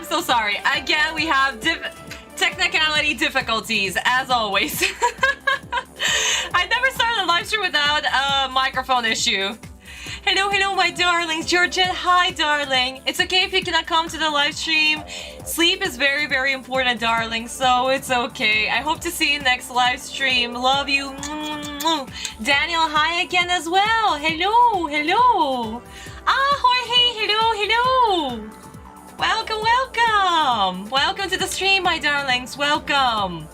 so sorry. Again, we have technicality difficulties, as always. I never started a live stream without a microphone issue. Hello, hello, my darlings. Georgette, hi, darling. It's okay if you cannot come to the live stream. Sleep is very, very important, darling, so it's okay. I hope to see you next live stream. Love you. Daniel, hi again as well. Hello, hello. Ah, Jorge, hello, hello. Welcome, welcome. Welcome to the stream, my darlings. Welcome.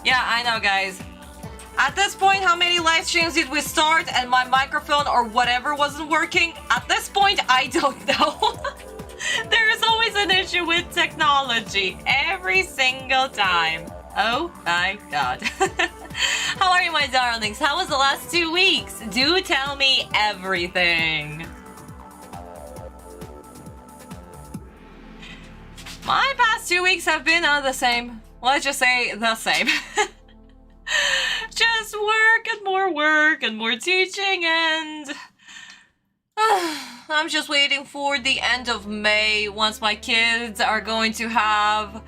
Yeah, I know, guys. At this point, how many live streams did we start and my microphone or whatever wasn't working? At this point, I don't know. There is always an issue with technology. Every single time. Oh my god. How are you, my darlings? How was the last 2 weeks? Do tell me everything. My past 2 weeks have been the same. Let's just say the same. Just work and more teaching, and I'm just waiting for the end of May once my kids are going to have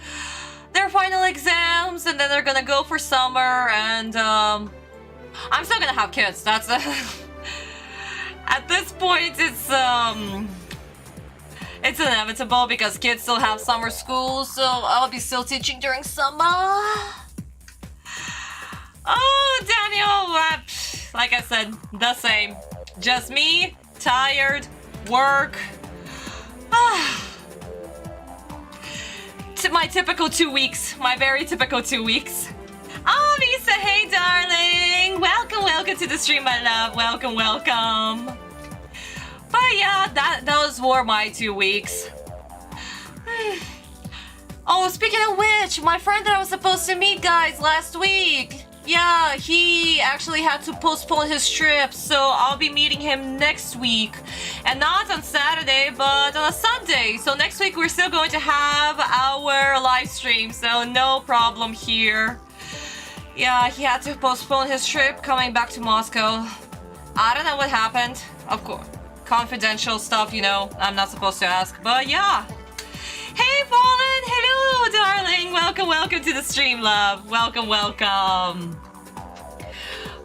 their final exams, and then they're gonna go for summer, and I'm still gonna have kids. That's at this point it's inevitable because kids still have summer school, so I'll be still teaching during summer. Oh, Daniel, like I said, the same. Just me, tired, work. My typical 2 weeks. My very typical 2 weeks. Oh, Lisa, hey, darling. Welcome, welcome to the stream, my love. Welcome, welcome. But yeah, those were my 2 weeks. Oh, speaking of which, my friend that I was supposed to meet, guys, last week. Yeah, he actually had to postpone his trip, so I'll be meeting him next week. And not on Saturday, but on a Sunday. So next week we're still going to have our live stream, so no problem here. Yeah, he had to postpone his trip coming back to Moscow. I don't know what happened. Of course, confidential stuff, you know, I'm not supposed to ask, but yeah. Hey, Fallen! Hello, darling! Welcome, welcome to the stream, love. Welcome, welcome.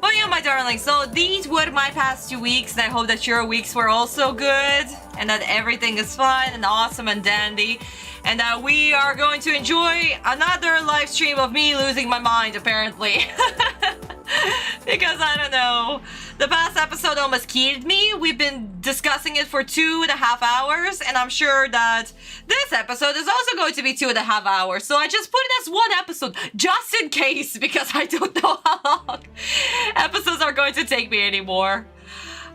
Well, yeah, my darling, so these were my past 2 weeks, and I hope that your weeks were also good, and that everything is fun and awesome and dandy, and that we are going to enjoy another live stream of me losing my mind, apparently. Because, I don't know, the past episode almost killed me. We've been discussing it for 2.5 hours, and I'm sure that this episode is also going to be 2.5 hours. So I just put it as one episode, just in case, because I don't know how long episodes are going to take me anymore.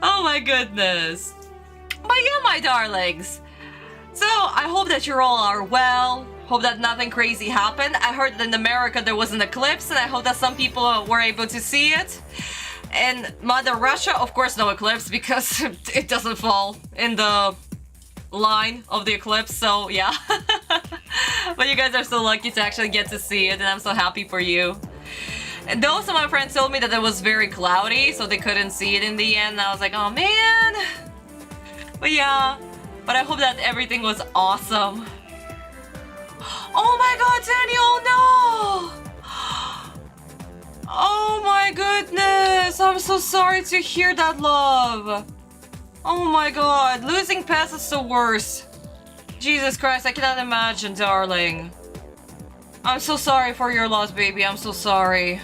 Oh my goodness. But yeah, my darlings. So I hope that you all are well. Hope that nothing crazy happened. I heard that in America there was an eclipse, and I hope that some people were able to see it. In Mother Russia, of course, no eclipse because it doesn't fall in the line of the eclipse, so yeah. But you guys are so lucky to actually get to see it, and I'm so happy for you. And those of my friends told me that it was very cloudy, so they couldn't see it in the end, and I was like, oh man. But yeah, but I hope that everything was awesome. Oh my god, Daniel, no! Oh my goodness, I'm so sorry to hear that, love. Oh my god, losing pets is the worst. Jesus Christ, I cannot imagine, darling. I'm so sorry for your loss, baby, I'm so sorry.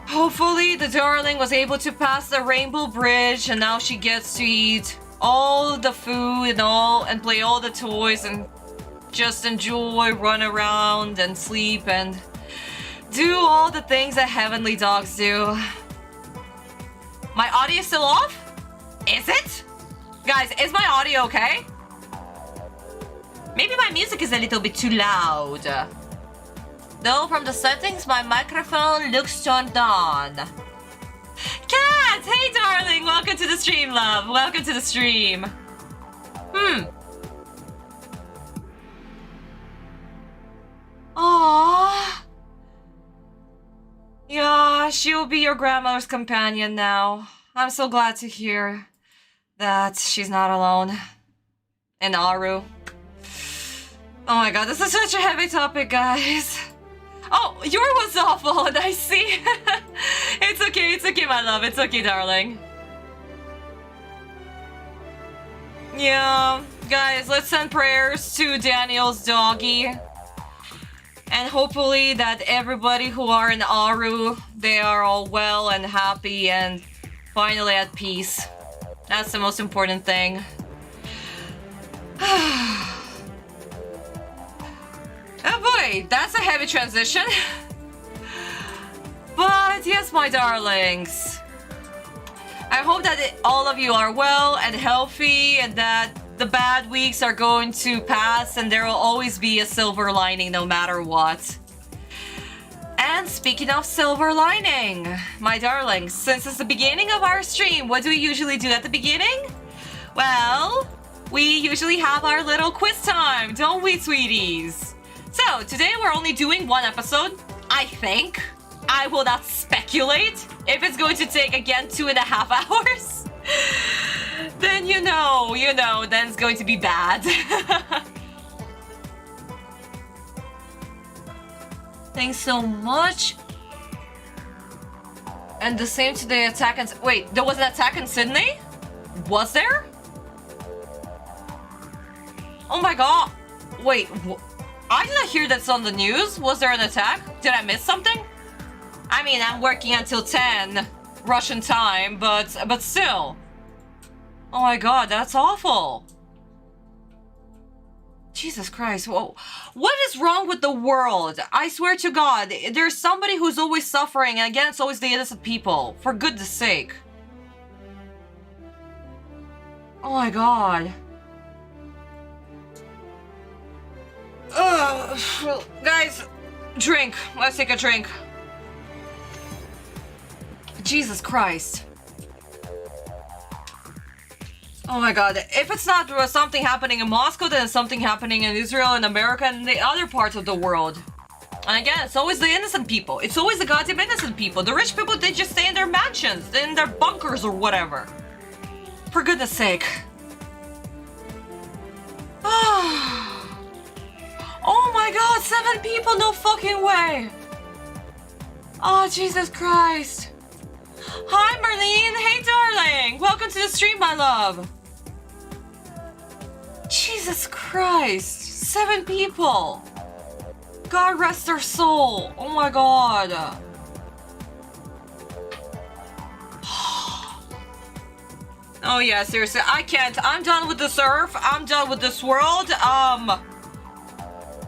Hopefully the darling was able to pass the Rainbow Bridge, and now she gets to eat all the food and play all the toys and just enjoy, run around and sleep and do all the things that heavenly dogs do. My audio still off? Is it? Guys, is my audio okay? Maybe my music is a little bit too loud. Though from the settings, my microphone looks turned on. Kat! Hey, darling! Welcome to the stream, love. Welcome to the stream. Aww. Yeah, she'll be your grandmother's companion now. I'm so glad to hear that she's not alone and Aru. Oh my god, this is such a heavy topic, guys. Oh, yours was awful, and I see. It's okay, my love. It's okay, darling. Yeah, guys, let's send prayers to Daniel's doggy. And hopefully that everybody who are in Aru, they are all well and happy and finally at peace. That's the most important thing. Oh boy, that's a heavy transition. But yes, my darlings. I hope that all of you are well and healthy and that the bad weeks are going to pass and there will always be a silver lining no matter what. And speaking of silver lining, my darlings, since it's the beginning of our stream, what do we usually do at the beginning? Well, we usually have our little quiz time, don't we, sweeties? So, today we're only doing one episode, I think. I will not speculate. If it's going to take, again, 2.5 hours, then you know, then it's going to be bad. Thanks so much. And the same to the attack in... Wait, there was an attack in Sydney? Was there? Oh my god. Wait, I didn't hear that's on the news. Was there an attack? Did I miss something? I mean, I'm working until 10 Russian time, but still. Oh my god, that's awful. Jesus Christ, whoa. What is wrong with the world? I swear to God, there's somebody who's always suffering, and again, it's always the innocent people. For goodness sake. Oh my god. Guys, drink. Let's take a drink. Jesus Christ. Oh my god, if it's not something happening in Moscow, then it's something happening in Israel and America and the other parts of the world. And again, it's always the innocent people. It's always the goddamn innocent people. The rich people, they just stay in their mansions, in their bunkers or whatever. For goodness sake. Oh my god, 7 people, no fucking way. Oh, Jesus Christ. Hi, Marlene. Hey, darling. Welcome to the stream, my love. Jesus Christ. 7 people. God rest their soul. Oh my god. Oh yeah, seriously. I can't. I'm done with this earth. I'm done with this world.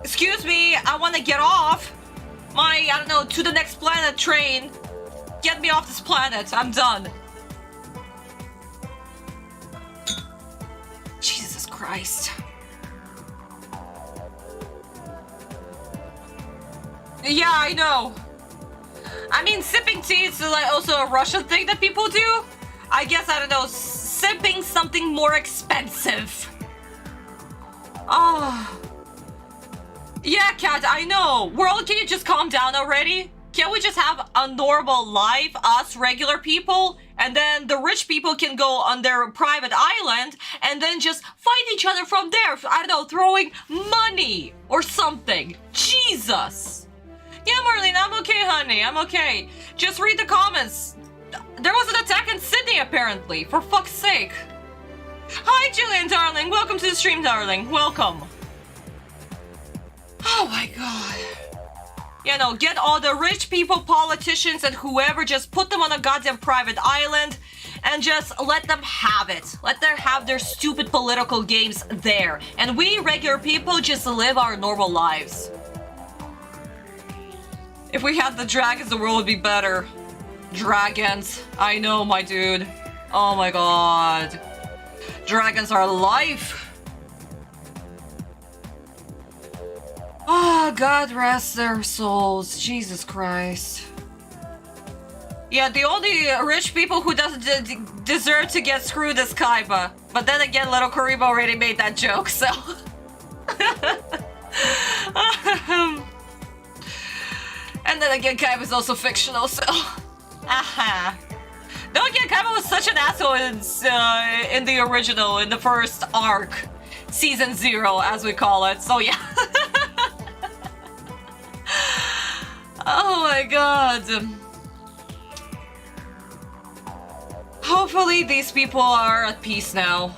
Excuse me. I want to get off my, I don't know, to the next planet train. Get me off this planet. I'm done. Jesus Christ. Yeah, I know. I mean, sipping tea is like also a Russian thing that people do. I guess, I don't know, sipping something more expensive. Oh. Yeah, Kat, I know. World, can you just calm down already? Can't we just have a normal life, us regular people? And then the rich people can go on their private island and then just fight each other from there. I don't know, throwing money or something. Jesus. Yeah, Marlene, I'm okay, honey. I'm okay. Just read the comments. There was an attack in Sydney, apparently. For fuck's sake. Hi, Julian, darling. Welcome to the stream, darling. Welcome. Oh my god. You know, get all the rich people, politicians, and whoever, just put them on a goddamn private island and just let them have it. Let them have their stupid political games there. And we regular people just live our normal lives. If we had the dragons, the world would be better. Dragons. I know, my dude. Oh my god. Dragons are life. Oh, God rest their souls. Jesus Christ. Yeah, the only rich people who doesn't deserve to get screwed is Kaiba. But then again, Little Kariba already made that joke, so... And then again, Kaiba's also fictional, so... Aha. Don't get Kaiba was such an asshole in the original, in the first arc. Season 0, as we call it. So yeah. Oh my god. Hopefully these people are at peace now.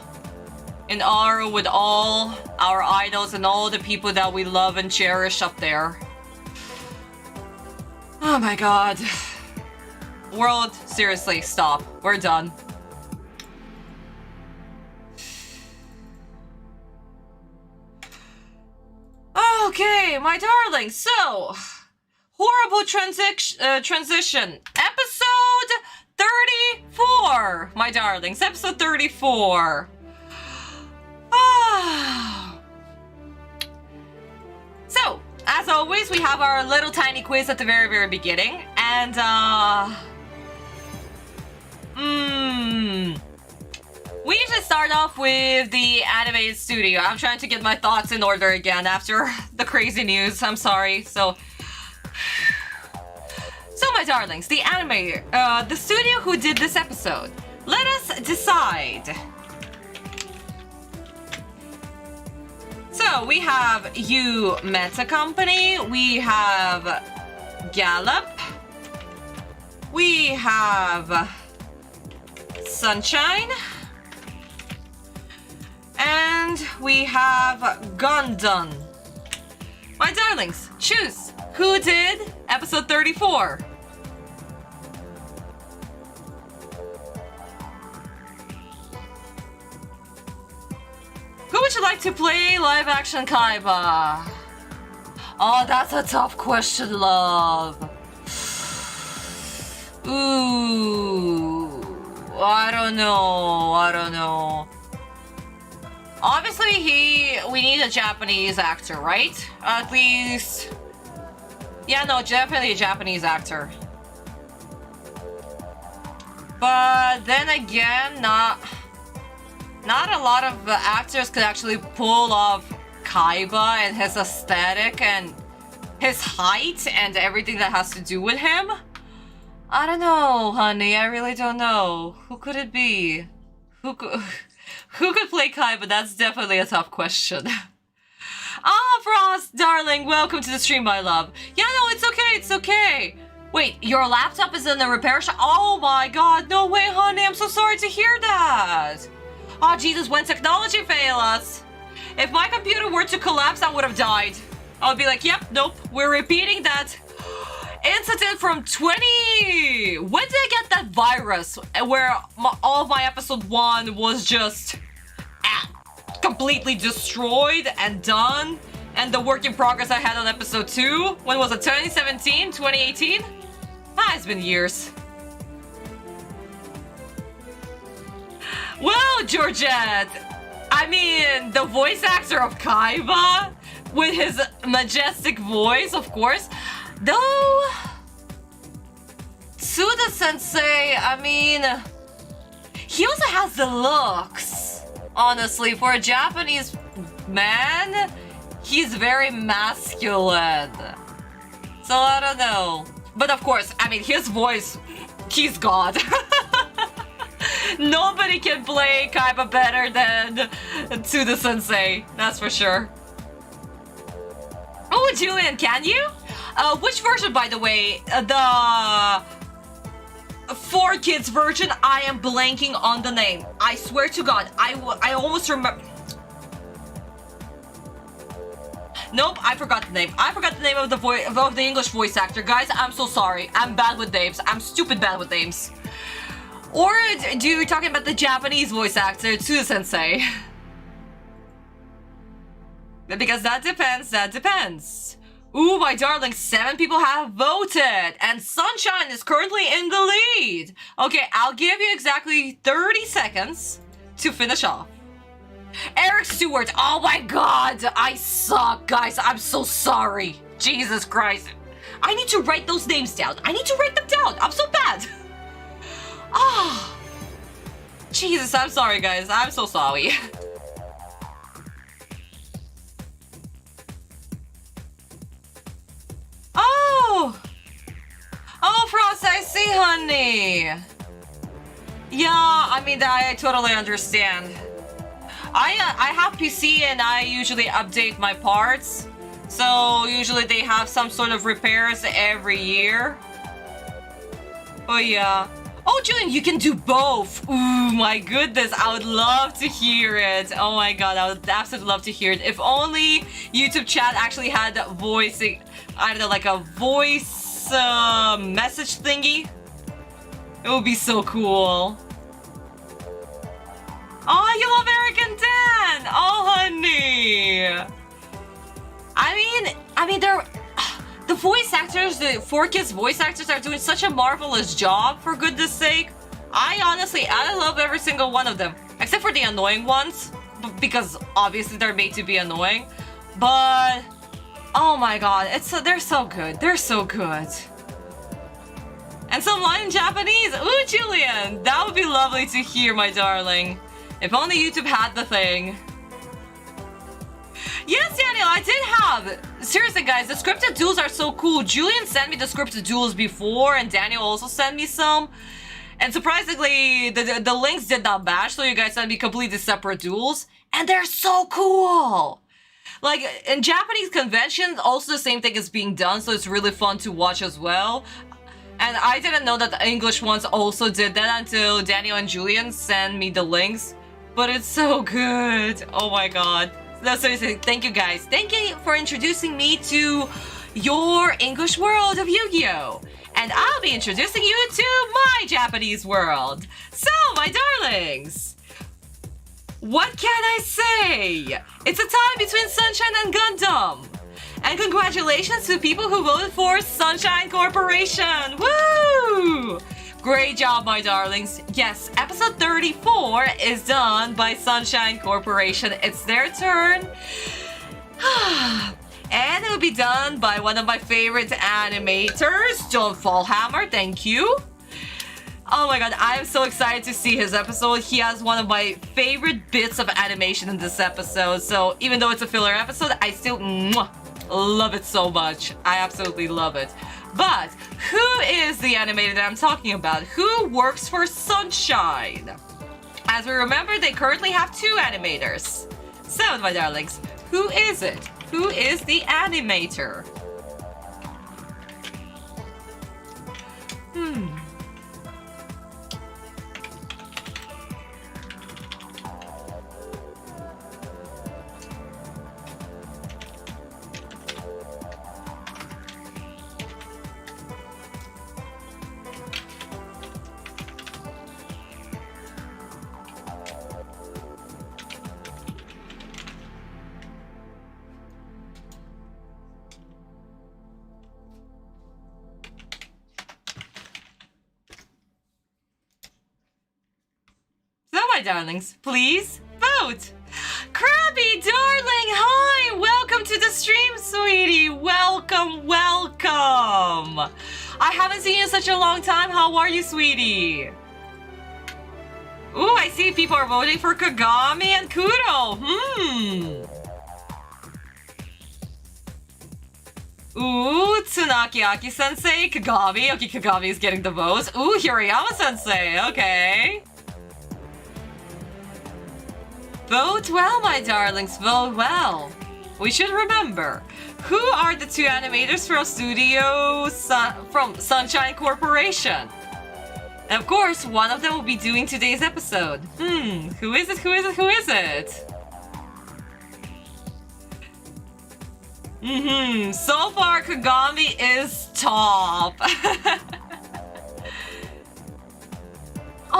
With all our idols and all the people that we love and cherish up there. Oh my god. World, seriously, stop. We're done. Okay, my darling, so... Horrible transition. Episode 34, my darlings. Episode 34. So, as always, we have our little tiny quiz at the very, very beginning. And, we usually start off with the animated studio. I'm trying to get my thoughts in order again after the crazy news. I'm sorry. So my darlings, the anime, the studio who did this episode. Let us decide. So we have Meta Company, we have Gallop, we have Sunshine, and we have Gundam. My darlings, choose who did episode 34. Who would you like to play live action Kaiba? Oh, that's a tough question, love. Ooh, I don't know. Obviously, we need a Japanese actor, right? At least, yeah, no, definitely a Japanese actor. But then again, not a lot of actors could actually pull off Kaiba and his aesthetic and his height and everything that has to do with him. I don't know, honey. I really don't know. Who could it be? Who could play Kaiba? That's definitely a tough question. Ah, Frost, darling, welcome to the stream, my love. Yeah, no, it's okay. Wait, your laptop is in the repair shop? Oh my god, no way, honey. I'm so sorry to hear that. Oh, Jesus, when technology fails us. If my computer were to collapse, I would have died. I would be like, yep, nope, we're repeating that incident from 20... When did I get that virus? Where all of my episode 1 was just completely destroyed and done. And the work in progress I had on episode 2. When was it? 2017? 2018? Ah, it's been years. Well, Georgette, I mean, the voice actor of Kaiba, with his majestic voice, of course. Though, Tsuda-sensei, I mean, he also has the looks. Honestly, for a Japanese man, he's very masculine. So I don't know. But of course, I mean, his voice, he's God. Nobody can play Kaiba better than Tsuda-sensei, that's for sure. Oh, Julian, can you? Which version, by the way? The 4Kids version, I am blanking on the name. I swear to God, I almost remember. Nope, I forgot the name. I forgot the name of the English voice actor. Guys, I'm so sorry. I'm bad with names. I'm stupid bad with names. Or do you talking about the Japanese voice actor, Tsuda-sensei? Because that depends. Ooh, my darling, 7 people have voted, and Sunshine is currently in the lead. Okay, I'll give you exactly 30 seconds to finish off. Eric Stewart, oh my god, I suck, guys, I'm so sorry. Jesus Christ. I need to write those names down. I'm so bad. Ah, oh, Jesus, I'm sorry, guys. I'm so sorry. Oh, Frost, I see, honey. Yeah, I mean, I totally understand. I have PC and I usually update my parts. So usually they have some sort of repairs every year. Oh yeah. Oh, Julian, you can do both. Ooh, my goodness. I would love to hear it. Oh my god, I would absolutely love to hear it. If only YouTube chat actually had voice, I don't know, like a voice message thingy. It would be so cool. Oh, you love Eric and Dan. Oh, honey. I mean, they're... The voice actors, the 4Kids voice actors are doing such a marvelous job, for goodness sake. I love every single one of them. Except for the annoying ones. Because obviously they're made to be annoying. But... Oh my god, they're so good. They're so good. And some line in Japanese. Ooh, Julian! That would be lovely to hear, my darling. If only YouTube had the thing. Yes, Daniel, I did have. Seriously, guys, the scripted duels are so cool. Julian sent me the scripted duels before, and Daniel also sent me some. And surprisingly, the links did not match, so you guys sent me completely separate duels. And they're so cool! Like, in Japanese conventions, also the same thing is being done, so it's really fun to watch as well. And I didn't know that the English ones also did that until Daniel and Julian sent me the links. But it's so good. Oh my god. No, seriously, thank you guys. Thank you for introducing me to your English world of Yu-Gi-Oh! And I'll be introducing you to my Japanese world. So, my darlings, what can I say? It's a tie between Sunshine and Gundam. And congratulations to people who voted for Sunshine Corporation. Woo! Great job, my darlings. Yes, episode 34 is done by Sunshine Corporation. It's their turn. And it will be done by one of my favorite animators, John Fallhammer. Thank you. Oh my god, I'm so excited to see his episode. He has one of my favorite bits of animation in this episode. So even though it's a filler episode, I still love it so much. I absolutely love it. But who is the animator that I'm talking about? Who works for Sunshine? As we remember, they currently have 2 animators. So, my darlings, who is it? Who is the animator? My darlings, please vote. Krabby, darling, hi! Welcome to the stream, sweetie. Welcome, welcome. I haven't seen you in such a long time. How are you, sweetie? Ooh, I see people are voting for Kagami and Kuro. Ooh, Tsunaki Aki-sensei, Kagami. Okay, Kagami is getting the votes. Ooh, Hirayama-sensei. Okay. Vote well, my darlings, vote well. We should remember, who are the 2 animators from Sunshine Corporation? And of course, one of them will be doing today's episode. Who is it? Who is it? Who is it? So far, Kagami is top.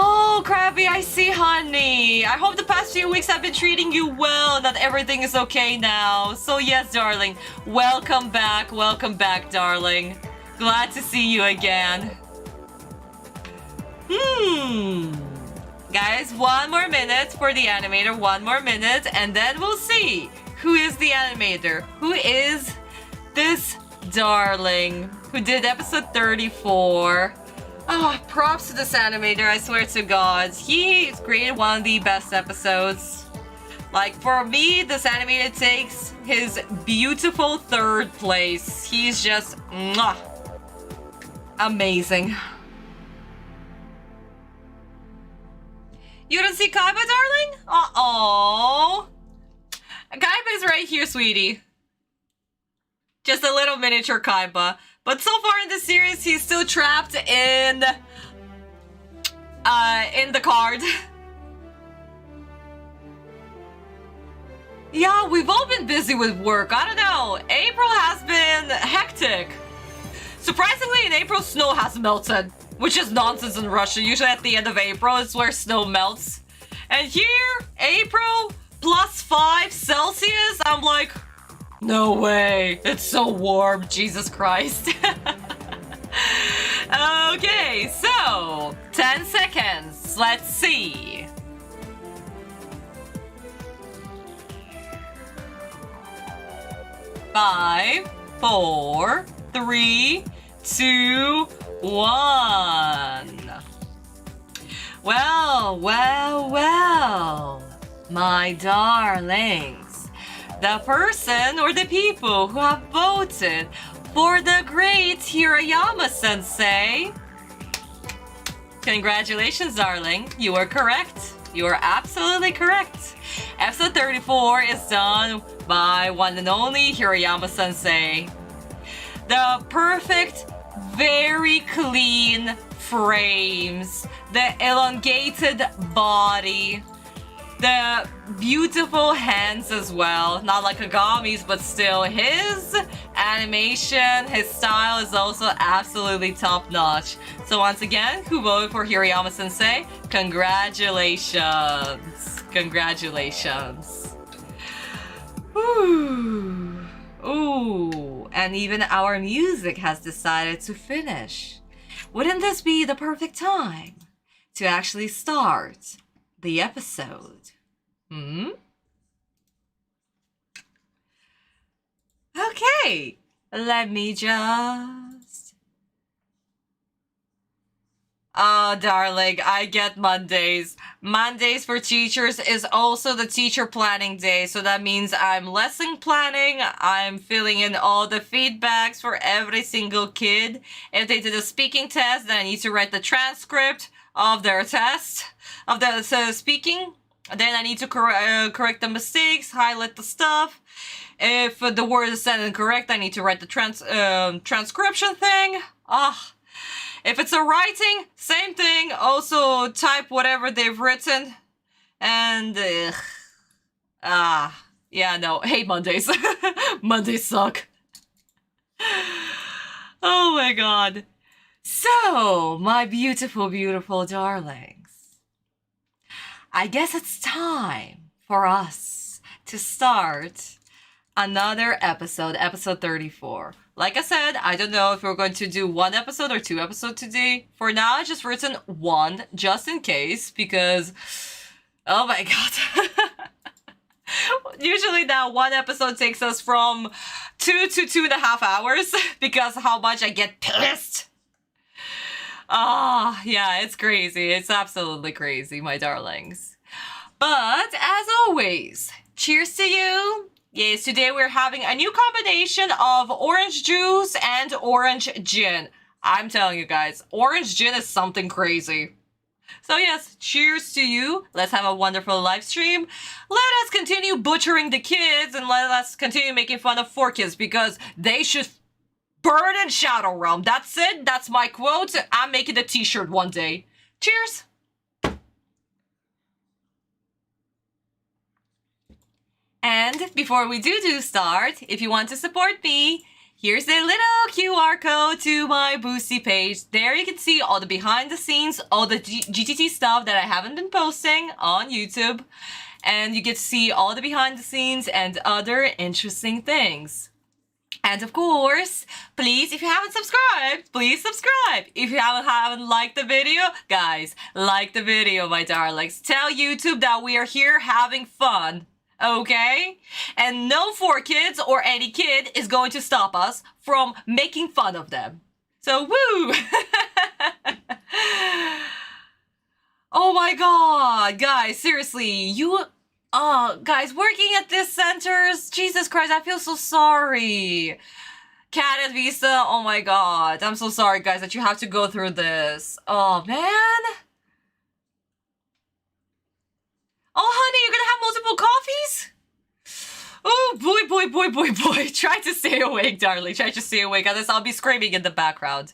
Oh, Krabby, I see, honey. I hope the past few weeks have been treating you well and that everything is okay now. So yes, darling, welcome back, darling. Glad to see you again. Guys, 1 more minute for the animator, 1 more minute, and then we'll see who is the animator. Who is this darling who did episode 34? Oh, props to this animator, I swear to God. He created one of the best episodes. Like, for me, this animator takes his beautiful 3rd place. He's just, amazing. You don't see Kaiba, darling? Uh-oh. right here, sweetie. Just a little miniature Kaiba. But so far in the series, he's still trapped in the card. Yeah, we've all been busy with work. I don't know. April has been hectic. Surprisingly, in April, snow has melted, which is nonsense in Russia. Usually at the end of April is where snow melts. And here, April +5 Celsius, I'm like, no way. It's so warm. Jesus Christ. Okay, so 10 seconds. Let's see. 5, 4, 3, 2, 1. Well, well, well, my darlings. The person or the people who have voted for the great Hirayama-sensei. Congratulations, darling. You are correct. You are absolutely correct. Episode 34 is done by one and only Hirayama-sensei. The perfect, very clean frames, the elongated body, the beautiful hands as well. Not like Kagami's, but still his animation, his style is also absolutely top notch. So once again, who voted for Hirayama-sensei? Congratulations. Congratulations. Ooh. Ooh. And even our music has decided to finish. Wouldn't this be the perfect time to actually start the episode? Okay, let me just... Oh, darling, I get Mondays. Mondays for teachers is also the teacher planning day, so that means I'm lesson planning, I'm filling in all the feedbacks for every single kid. If they did a speaking test, then I need to write the transcript of their test, of the speaking. Then I need to correct the mistakes, highlight the stuff. If the word is said incorrect, I need to write the transcription thing. If it's a writing, same thing. Also type whatever they've written. And yeah, no, hate Mondays. Mondays suck. Oh my god. So, my beautiful, beautiful darlings, I guess it's time for us to start another episode, episode 34. Like I said, I don't know if we're going to do 1 episode or 2 episodes today. For now, I just written 1, just in case, because, oh my god. Usually that 1 episode takes us from 2 to 2.5 hours, because how much I get pissed. Yeah, it's crazy. It's absolutely crazy, my darlings. But, as always, cheers to you. Yes, today we're having a new combination of orange juice and orange gin. I'm telling you guys, orange gin is something crazy. So yes, cheers to you. Let's have a wonderful live stream. Let us continue butchering the kids and let us continue making fun of 4Kids because they should burn in Shadow Realm. That's it. That's my quote. I'm making a t-shirt one day. Cheers. And before we do start, if you want to support me, here's a little QR code to my Boosty page. There you can see all the behind the scenes, all the GTT stuff that I haven't been posting on YouTube. And you get to see all the behind the scenes and other interesting things. And of course, please, if you haven't subscribed, please subscribe. If you haven't liked the video, guys, like the video, my darlings. Tell YouTube that we are here having fun. Okay? And no 4Kids or any kid is going to stop us from making fun of them. So, woo! Oh my god, guys, seriously, you... guys, working at this centers, Jesus Christ, I feel so sorry. Cat and Vista, oh my god, I'm so sorry, guys, that you have to go through this. Oh, man. Oh, honey, you're gonna have multiple coffees? boy. Try to stay awake, darling. Try to stay awake. Otherwise, I'll be screaming in the background.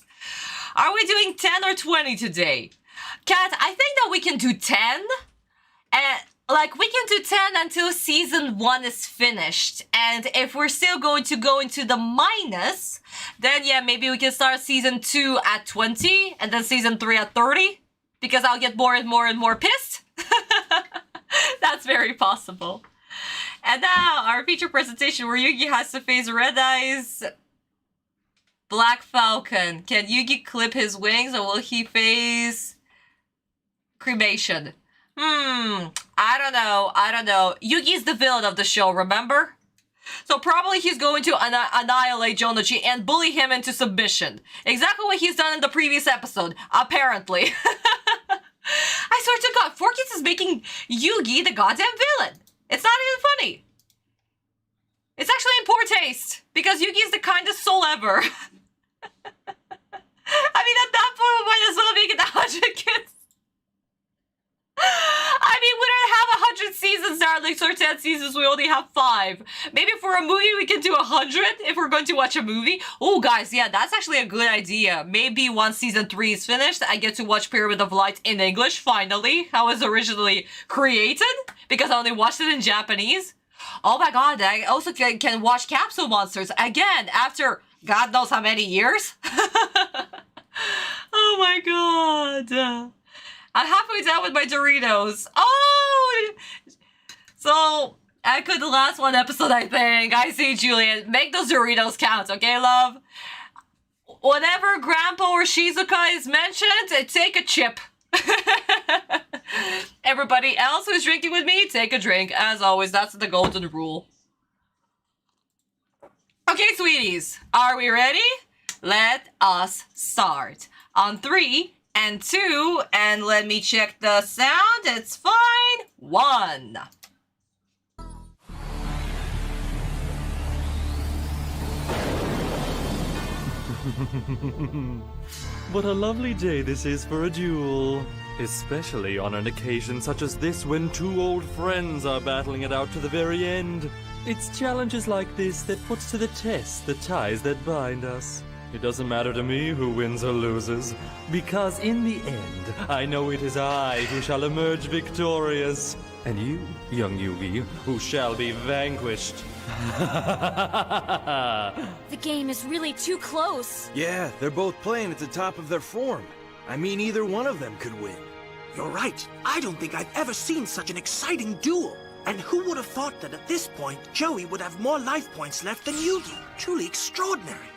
Are we doing 10 or 20 today? Kat, I think that we can do 10. And, like, we can do 10 until season 1 is finished. And if we're still going to go into the minus, then yeah, maybe we can start season 2 at 20 and then season 3 at 30. Because I'll get more and more pissed. That's very possible. And now, our feature presentation where Yuugi has to face Red Eyes Black Falcon. Can Yuugi clip his wings or will he face cremation? I don't know. Yuugi's the villain of the show, remember? So probably he's going to annihilate Jonochi and bully him into submission. Exactly what he's done in the previous episode, apparently. I swear to God, 4Kids is making Yuugi the goddamn villain. It's not even funny. It's actually in poor taste, because Yuugi is the kindest soul ever. I mean, at that point, we might as well make it 100 kids. I mean, we don't have 100 seasons, darling, so 10 seasons, we only have 5. Maybe for a movie, we can do 100 if we're going to watch a movie. Oh, guys, yeah, that's actually a good idea. Maybe once season 3 is finished, I get to watch Pyramid of Light in English, finally. How it was originally created, because I only watched it in Japanese. Oh my God, I also can watch Capsule Monsters again after God knows how many years. Oh my God. I'm halfway down with my Doritos. Oh! So, I could the last one episode, I think. I see, Julian. Make those Doritos count, okay, love? Whenever Grandpa or Shizuka is mentioned, take a chip. Everybody else who's drinking with me, take a drink. As always, that's the golden rule. Okay, sweeties. Are we ready? Let us start. On 3... and 2, and let me check the sound, it's fine. 1. What a lovely day this is for a duel. Especially on an occasion such as this when 2 old friends are battling it out to the very end. It's challenges like this that puts to the test the ties that bind us. It doesn't matter to me who wins or loses, because in the end, I know it is I who shall emerge victorious, and you, young Yuugi, who shall be vanquished. The game is really too close. Yeah, they're both playing at the top of their form. I mean, either one of them could win. You're right. I don't think I've ever seen such an exciting duel. And who would have thought that at this point, Joey would have more life points left than Yuugi? Truly extraordinary.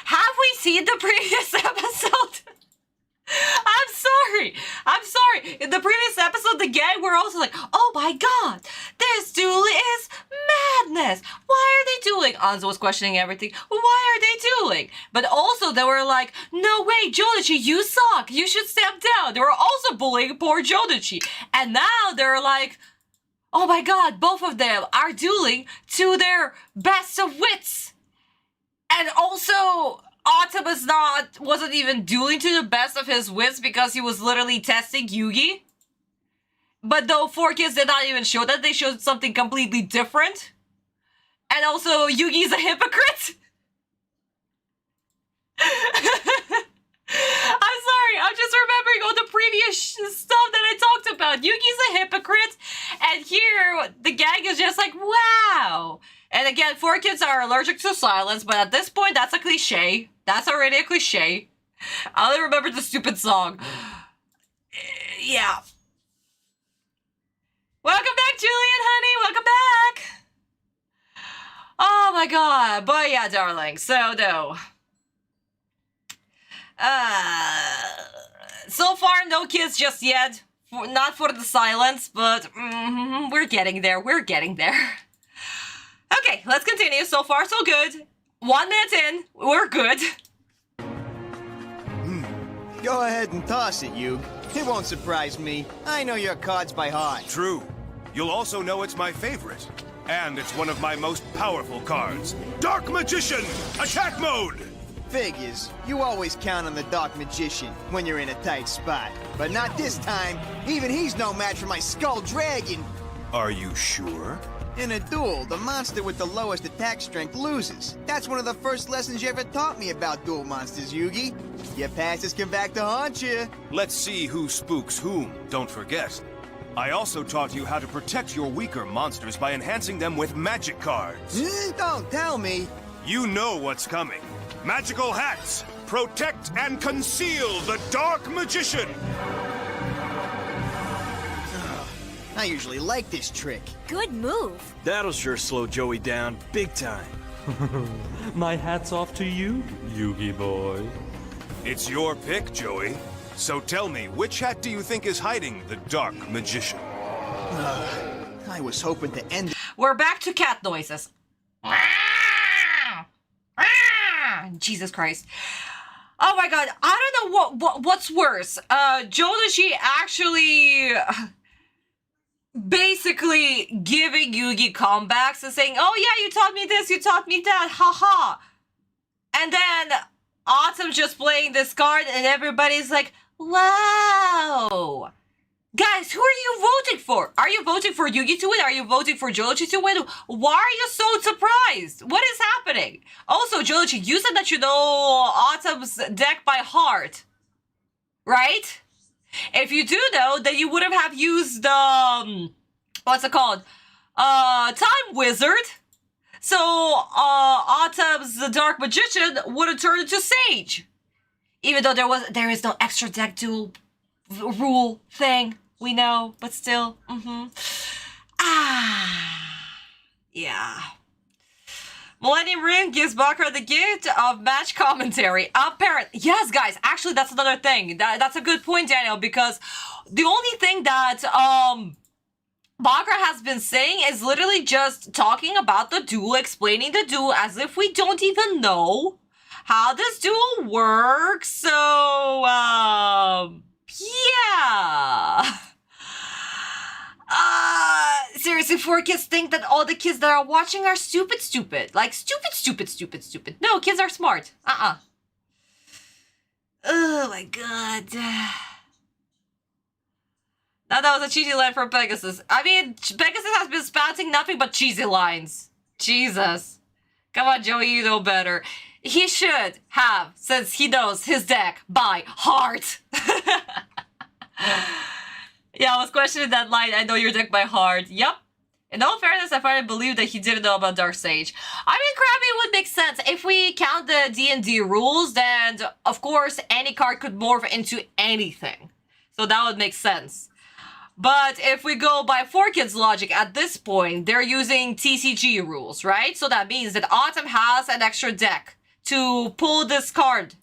Have we seen the previous episode? I'm sorry. In the previous episode, the gang were also like, oh my God, this duel is madness. Why are they dueling? Anzo was questioning everything. Why are they dueling? But also they were like, no way, Jodachi, you suck. You should step down. They were also bullying poor Jodachi. And now they're like, oh my God, both of them are dueling to their best of wits. And also, Atem wasn't even dueling to the best of his wits because he was literally testing Yuugi. But though 4Kids did not even show that, they showed something completely different. And also, Yuugi's a hypocrite. I'm sorry, I'm just remembering all the previous stuff that I talked about. Yuugi's a hypocrite, and here, the gang is just like, wow. And again, 4Kids are allergic to silence, but at this point, that's a cliche. That's already a cliche. I only remember the stupid song. Yeah. Welcome back, Julian, honey. Welcome back. Oh my God. But yeah, darling. So, no. So far, no kids just yet. Not for the silence, but we're getting there. We're getting there. Okay, let's continue. So far, so good. 1 minute in, we're good. Go ahead and toss it, Yuugi. It won't surprise me. I know your cards by heart. True. You'll also know it's my favorite. And it's one of my most powerful cards. Dark Magician! Attack mode! Figures. You always count on the Dark Magician when you're in a tight spot. But not this time. Even he's no match for my Skull Dragon. Are you sure? In a duel, the monster with the lowest attack strength loses. That's one of the first lessons you ever taught me about duel monsters, Yuugi. Your past has come back to haunt you. Let's see who spooks whom, don't forget. I also taught you how to protect your weaker monsters by enhancing them with magic cards. Don't tell me. You know what's coming. Magical hats! Protect and conceal the Dark Magician! I usually like this trick. Good move. That'll sure slow Joey down big time. My hat's off to you, Yuugi boy. It's your pick, Joey. So tell me, which hat do you think is hiding the Dark Magician? I was hoping to end. We're back to cat noises. Jesus Christ. Oh my god, I don't know what's worse. Jodashi actually basically giving Yuugi comebacks and saying, oh yeah, you taught me this, you taught me that, haha. And then Atem just playing this card and everybody's like, wow. Guys, who are you voting for? Are you voting for Yuugi to win? Are you voting for Jodashi to win? Why are you so surprised? What is happening? Also, Jodashi, you said that you know Atem's deck by heart, right? If you do know, then you would have used what's it called? Time Wizard. So Atem's the Dark Magician would have turned into Sage. Even though there is no extra deck duel rule thing, we know, but still, yeah. Millennium Ring gives Bakura the gift of match commentary. Apparently, yes, guys, actually, that's another thing. That's a good point, Daniel, because the only thing that Bakura has been saying is literally just talking about the duel, explaining the duel as if we don't even know how this duel works. So, yeah. Seriously, 4 kids think that all the kids that are watching are stupid. Like, stupid. No, kids are smart. Oh my god. Now that was a cheesy line from Pegasus. I mean, Pegasus has been spouting nothing but cheesy lines. Jesus. Come on, Joey, you know better. He should have, since he knows his deck by heart. Yeah, I was questioning that line. I know your deck by heart. Yep. In all fairness, I finally believe that he didn't know about Dark Sage. I mean, Krabby would make sense. If we count the D&D rules, then, of course, any card could morph into anything. So that would make sense. But if we go by 4Kids logic at this point, they're using TCG rules, right? So that means that Atem has an extra deck to pull this card.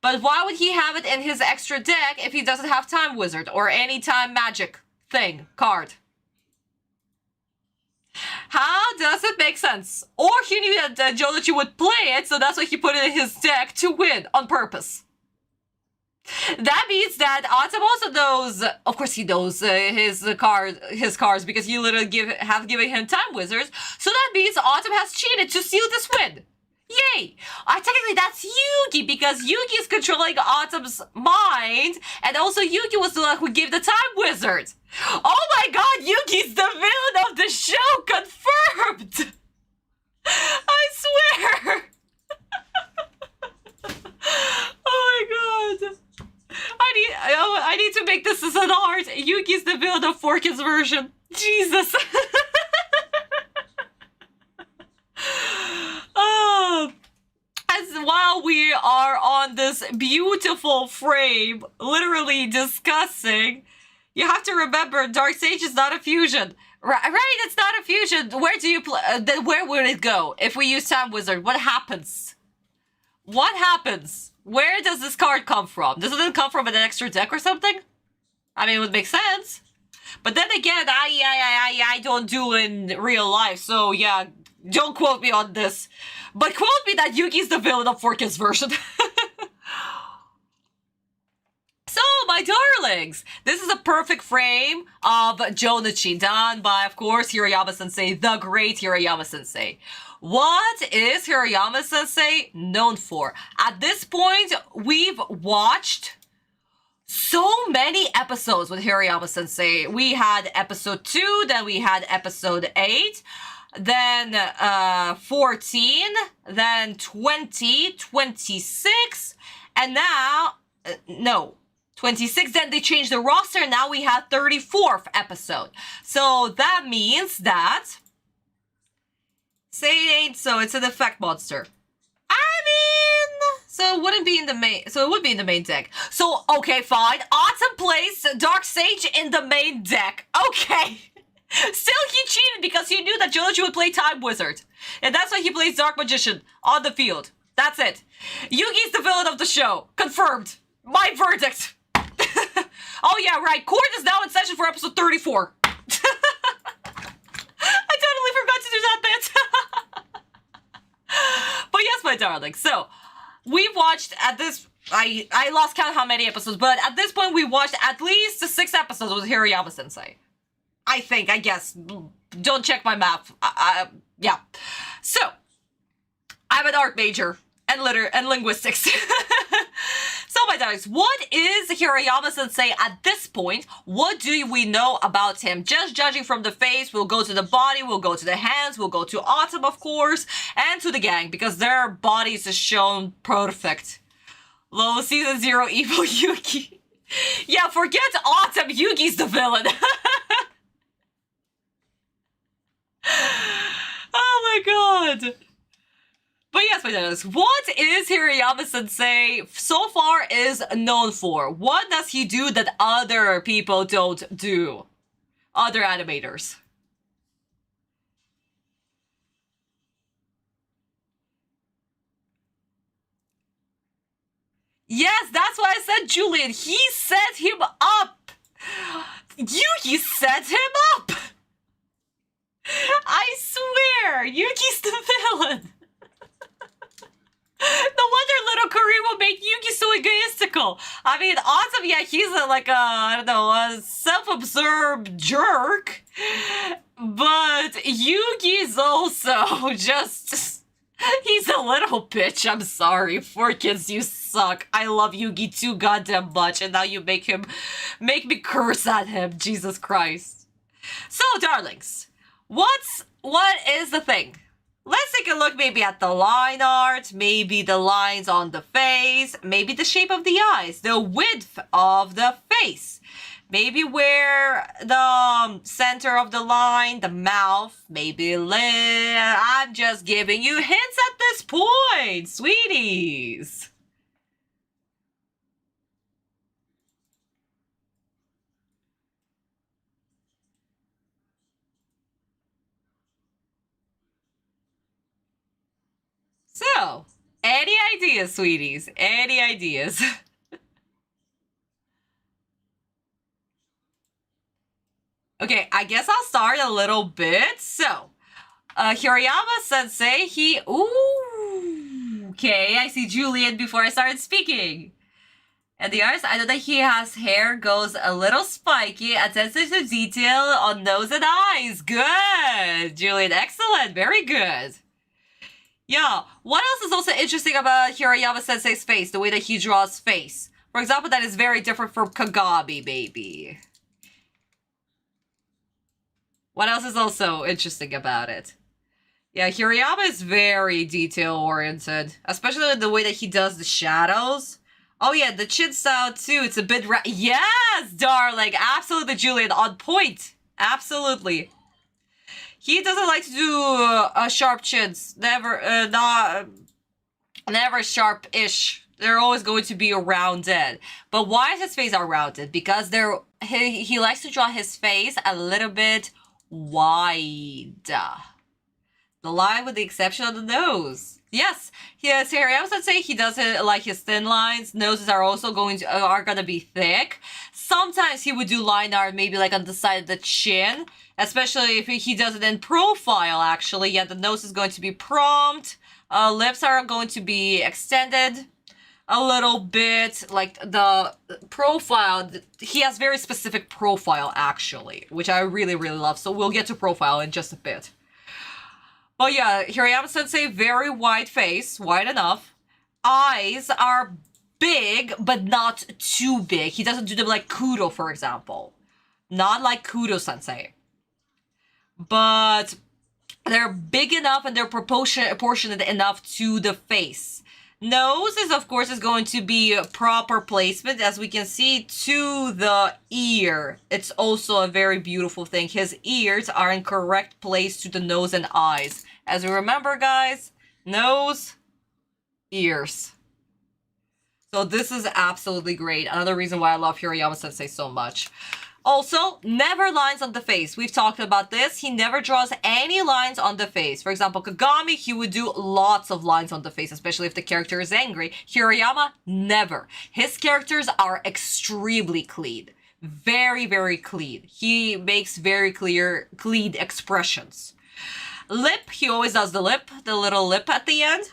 But why would he have it in his extra deck if he doesn't have Time Wizard or any time magic thing card? How does it make sense? Or he knew that Jodachi would play it, so that's why he put it in his deck to win on purpose. That means that Atem also knows, of course he knows his cards because you literally have given him Time Wizards. So that means Atem has cheated to seal this win. Yay! Technically that's Yuugi because Yuugi is controlling Atem's mind, and also Yuugi was the one who gave the Time Wizard. Oh my god, Yuugi's the villain of the show, confirmed! I swear! Oh my god. I need to make this as an art. Yuugi's the villain of 4Kids version. Jesus. As while we are on this beautiful frame, literally discussing, you have to remember Dark Sage is not a fusion. Right, it's not a fusion. Where do you play? Then where would it go if we use Time Wizard? What happens? What happens? Where does this card come from? Doesn't it come from an extra deck or something? I mean, it would make sense. But then again, I don't do in real life, so yeah, don't quote me on this. But quote me that Yuugi's the villain of 4Kids version. So, my darlings, this is a perfect frame of Jodachi, done by, of course, Hirayama-sensei, the great Hirayama-sensei. What is Hirayama-sensei known for? At this point, we've watched so many episodes with Hirayama-sensei. We had episode 2, then we had episode 8, then 14, then 20, 26, and now, no, 26, then they changed the roster, and now we have 34th episode. So that means that, say it ain't so, it's an effect monster. I mean, so it wouldn't be in the main, so it would be in the main deck. So, okay, fine. Atem plays Dark Sage in the main deck. Okay. Still, he cheated because he knew that Joji would play Time Wizard. And that's why he plays Dark Magician on the field. That's it. Yuugi's the villain of the show. Confirmed. My verdict. Oh yeah, right. Court is now in session for episode 34. I totally forgot to do that bit. But yes, my darling. So, we've watched at this... I lost count how many episodes, but at this point we watched at least 6 episodes with Hirayama-sensei. I guess. Don't check my math. Yeah. So, I'm an art major and linguistics. So, my darlings, what is Hirayama-sensei at this point? What do we know about him? Just judging from the face, we'll go to the body, we'll go to the hands, we'll go to Atem, of course, and to the gang, because their bodies are shown perfect. Low season 0 evil Yuugi. Yeah, forget Atem, Yuugi's the villain. Oh my god. But yes, my darlings, what is Hirayama-sensei so far is known for? What does he do that other people don't do? Other animators. Yes, that's why I said Julian. He set him up. Yuugi set him up. I swear, Yuugi's the villain. No wonder little Karima made Yuugi so egoistical. I mean, Atem, yeah, he's I don't know, a self-absorbed jerk. But Yuugi's also just... He's a little bitch, I'm sorry. 4Kids, you suck. I love Yuugi too goddamn much, and now you make me curse at him. Jesus Christ. So, darlings, what is the thing? Let's take a look maybe at the line art, maybe the lines on the face, maybe the shape of the eyes, the width of the face, maybe where the center of the line, the mouth, maybe lip. I'm just giving you hints at this point, sweeties. So, any ideas, sweeties? Any ideas? Okay, I guess I'll start a little bit. So, Hirayama-sensei, ooh, okay, I see Julian before I started speaking. And the artist, I know that he has hair, goes a little spiky, attention to detail on nose and eyes. Good, Julian, excellent, very good. Yeah, what else is also interesting about Hirayama-sensei's face, the way that he draws face? For example, that is very different from Kagami, baby. What else is also interesting about it? Yeah, Hirayama is very detail-oriented, especially the way that he does the shadows. Oh yeah, the chin style too, it's a bit yes, darling, absolutely, Julian, on point. Absolutely. He doesn't like to do sharp chins. Never, never sharp-ish. They're always going to be rounded. But why is his face are rounded? Because he likes to draw his face a little bit wide. The line with the exception of the nose. Yes, Hirayama-sensei, he doesn't like his thin lines. Noses are also are gonna be thick. Sometimes he would do line art maybe like on the side of the chin. Especially if he does it in profile, actually. Yeah, the nose is going to be prompt. Lips are going to be extended a little bit. Like the profile, he has very specific profile, actually. Which I really, really love. So we'll get to profile in just a bit. But yeah, Hirayama-sensei, very wide face. Wide enough. Eyes are big, but not too big. He doesn't do them like Kudo, for example. Not like Kudo-sensei. But they're big enough and they're proportionate enough to the face. Nose is, of course, is going to be proper placement, as we can see, to the ear. It's also a very beautiful thing. His ears are in correct place to the nose and eyes. As we remember, guys, nose, ears. So this is absolutely great. Another reason why I love Hirayama-sensei so much. Also, never lines on the face. We've talked about this. He never draws any lines on the face. For example, Kagami, he would do lots of lines on the face, especially if the character is angry. Hirayama, never. His characters are extremely clean. Very, very clean. He makes very clean expressions. Lip, he always does the lip, the little lip at the end.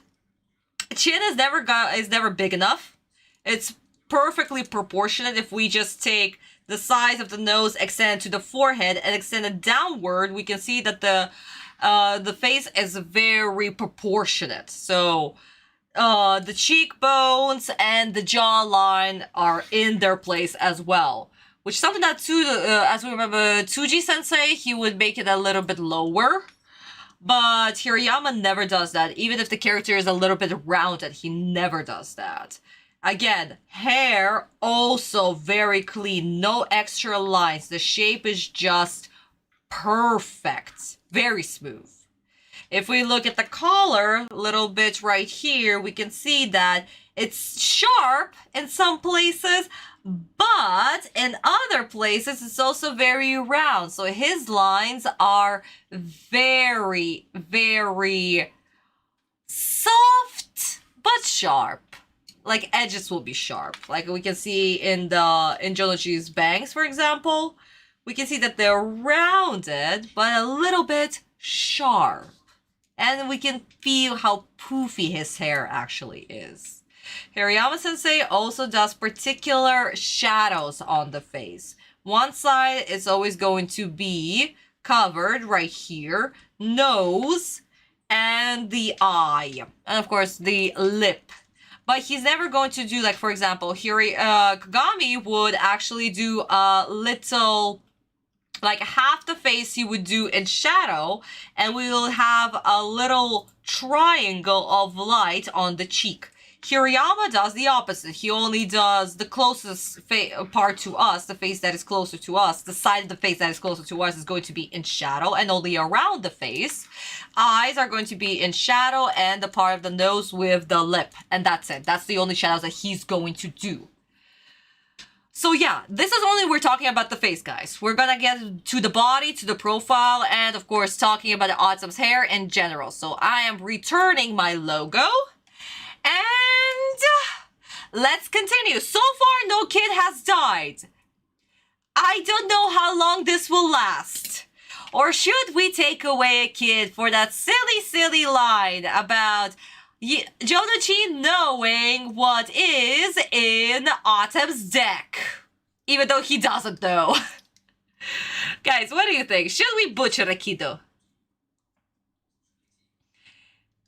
Chin is never big enough. It's perfectly proportionate. If we just take the size of the nose, extend to the forehead, and extend it downward, we can see that the face is very proportionate. So the cheekbones and the jawline are in their place as well. Which is something that, as we remember, Tsuji-sensei, he would make it a little bit lower. But Hirayama never does that. Even if the character is a little bit rounded, he never does that. Again, hair also very clean. No extra lines. The shape is just perfect. Very smooth. If we look at the collar, a little bit right here, we can see that it's sharp in some places, but in other places, it's also very round. So his lines are very, very soft, but sharp. Like, edges will be sharp. Like we can see in Jonochi's bangs, for example. We can see that they're rounded, but a little bit sharp. And we can feel how poofy his hair actually is. Hirayama-sensei also does particular shadows on the face. One side is always going to be covered right here. Nose and the eye. And of course, the lip. But he's never going to do, like, for example, Kagami would actually do a little, like, half the face he would do in shadow, and we will have a little triangle of light on the cheek. Hirayama does the opposite. He only does the closest part to us, the face that is closer to us. The side of the face that is closer to us is going to be in shadow, and only around the face. Eyes are going to be in shadow, and the part of the nose with the lip. And that's it. That's the only shadows that he's going to do. So yeah, this is only we're talking about the face, guys. We're gonna get to the body, to the profile, and of course talking about Atem's hair in general. So I am returning my logo. And let's continue. So far, no kid has died. I don't know how long this will last. Or should we take away a kid for that silly, silly line about Jonochi knowing what is in Atem's deck? Even though he doesn't know. Guys, what do you think? Should we butcher a kiddo?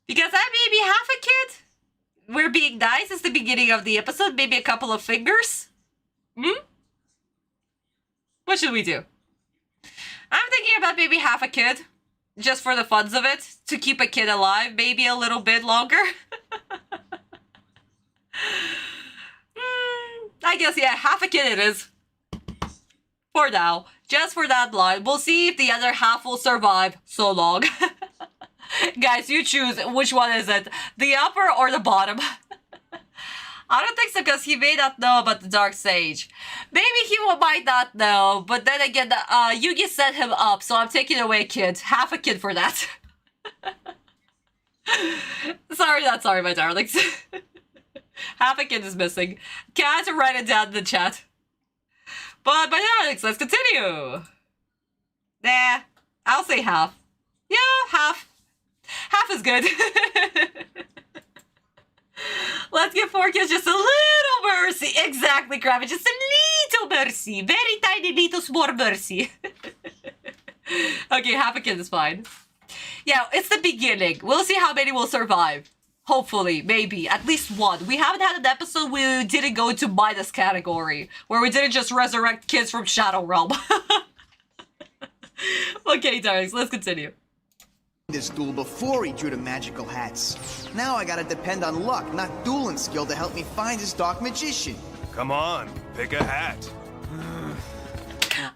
Because I may be half a kid. We're being nice. It's the beginning of the episode. Maybe a couple of fingers. What should we do? I'm thinking about maybe half a kid. Just for the funs of it. To keep a kid alive. Maybe a little bit longer. I guess, yeah, half a kid it is. For now. Just for that line. We'll see if the other half will survive so long. Guys, you choose. Which one is it? The upper or the bottom? I don't think so, because he may not know about the Dark Sage. Maybe he might not know, but then again, Yuugi set him up, so I'm taking away a kid. Half a kid for that. Sorry, not sorry, my darlings. Half a kid is missing. Can't write it down in the chat. But my darlings, let's continue. Nah, I'll say half. Yeah, half. Half is good. Let's give 4 kids just a little mercy. Exactly, Krabby. Just a little mercy. Very tiny little small mercy. Okay, half a kid is fine. Yeah, it's the beginning. We'll see how many will survive. Hopefully, maybe, at least one. We haven't had an episode where we didn't go into minus category, where we didn't just resurrect kids from Shadow Realm. Okay, darlings, let's continue. This duel before he drew the magical hats. Now I gotta depend on luck, not dueling skill, to help me find this dark magician. Come on, pick a hat.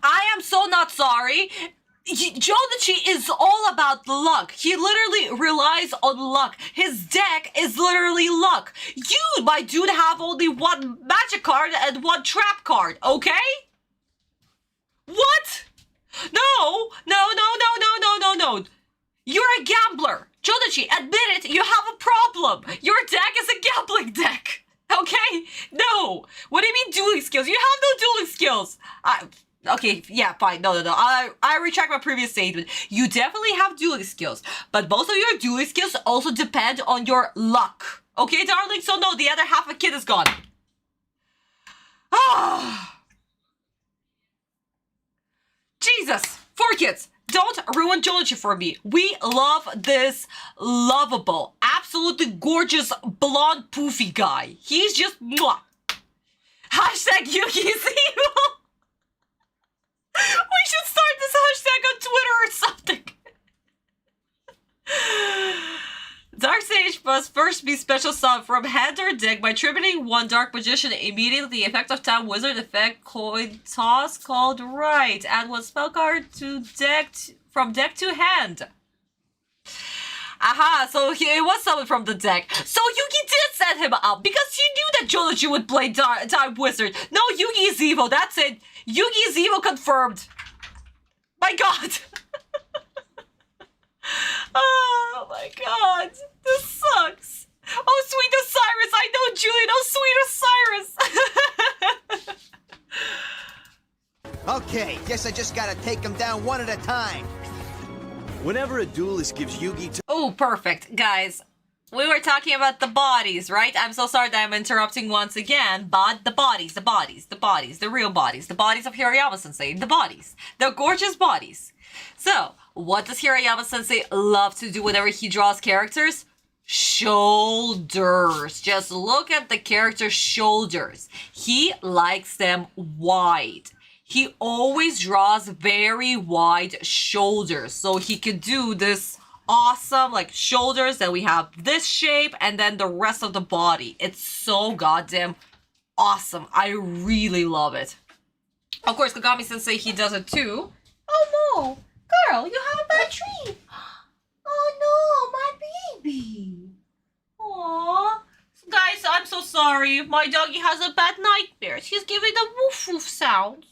I am so not sorry. Jodachi is all about luck. He literally relies on luck. His deck is literally luck. You, my dude, have only one magic card and one trap card, okay? What? No. You're a gambler. Jodachi, admit it, you have a problem. Your deck is a gambling deck. Okay? No. What do you mean dueling skills? You have no dueling skills. Okay, yeah, fine. No. I retract my previous statement. You definitely have dueling skills, but most of your dueling skills also depend on your luck. Okay, darling? So no, the other half of kid is gone. Jesus! 4 kids! Don't ruin Jodachi for me. We love this lovable, absolutely gorgeous, blonde, poofy guy. He's just mwah. Hashtag Yuugi is evil. We should start this hashtag on Twitter or something. Dark Sage must first be special summoned from hand or deck by tributing 1 Dark Magician immediately. The effect of Town Wizard effect coin toss called right. Add 1 spell card to deck from deck to hand. Aha, so it was summoned from the deck. So Yuugi did set him up because he knew that Jodachi would play Time Wizard. No, Yuugi is evil, that's it. Yuugi is evil confirmed. My god. Oh my god. This sucks. Oh, sweet Osiris. I know, Julian. Oh, sweet Osiris. Okay, guess I just gotta take him down one at a time. Whenever a duelist gives Yuugi Oh, perfect. Guys, we were talking about the bodies, right? I'm so sorry that I'm interrupting once again, but the bodies, the real bodies, the bodies of Hirayama-sensei, the bodies, the gorgeous bodies. So, what does Hirayama-sensei love to do whenever he draws characters? Shoulders. Just look at the character's shoulders. He likes them wide. He always draws very wide shoulders, so he could do this awesome, like, shoulders, then we have this shape, and then the rest of the body. It's so goddamn awesome. I really love it. Of course, Kagami-sensei, he does it too. Oh no! Girl, you have a bad dream! Oh no, my baby! Aww. Guys, I'm so sorry. My doggy has a bad nightmare. She's giving the woof woof sounds.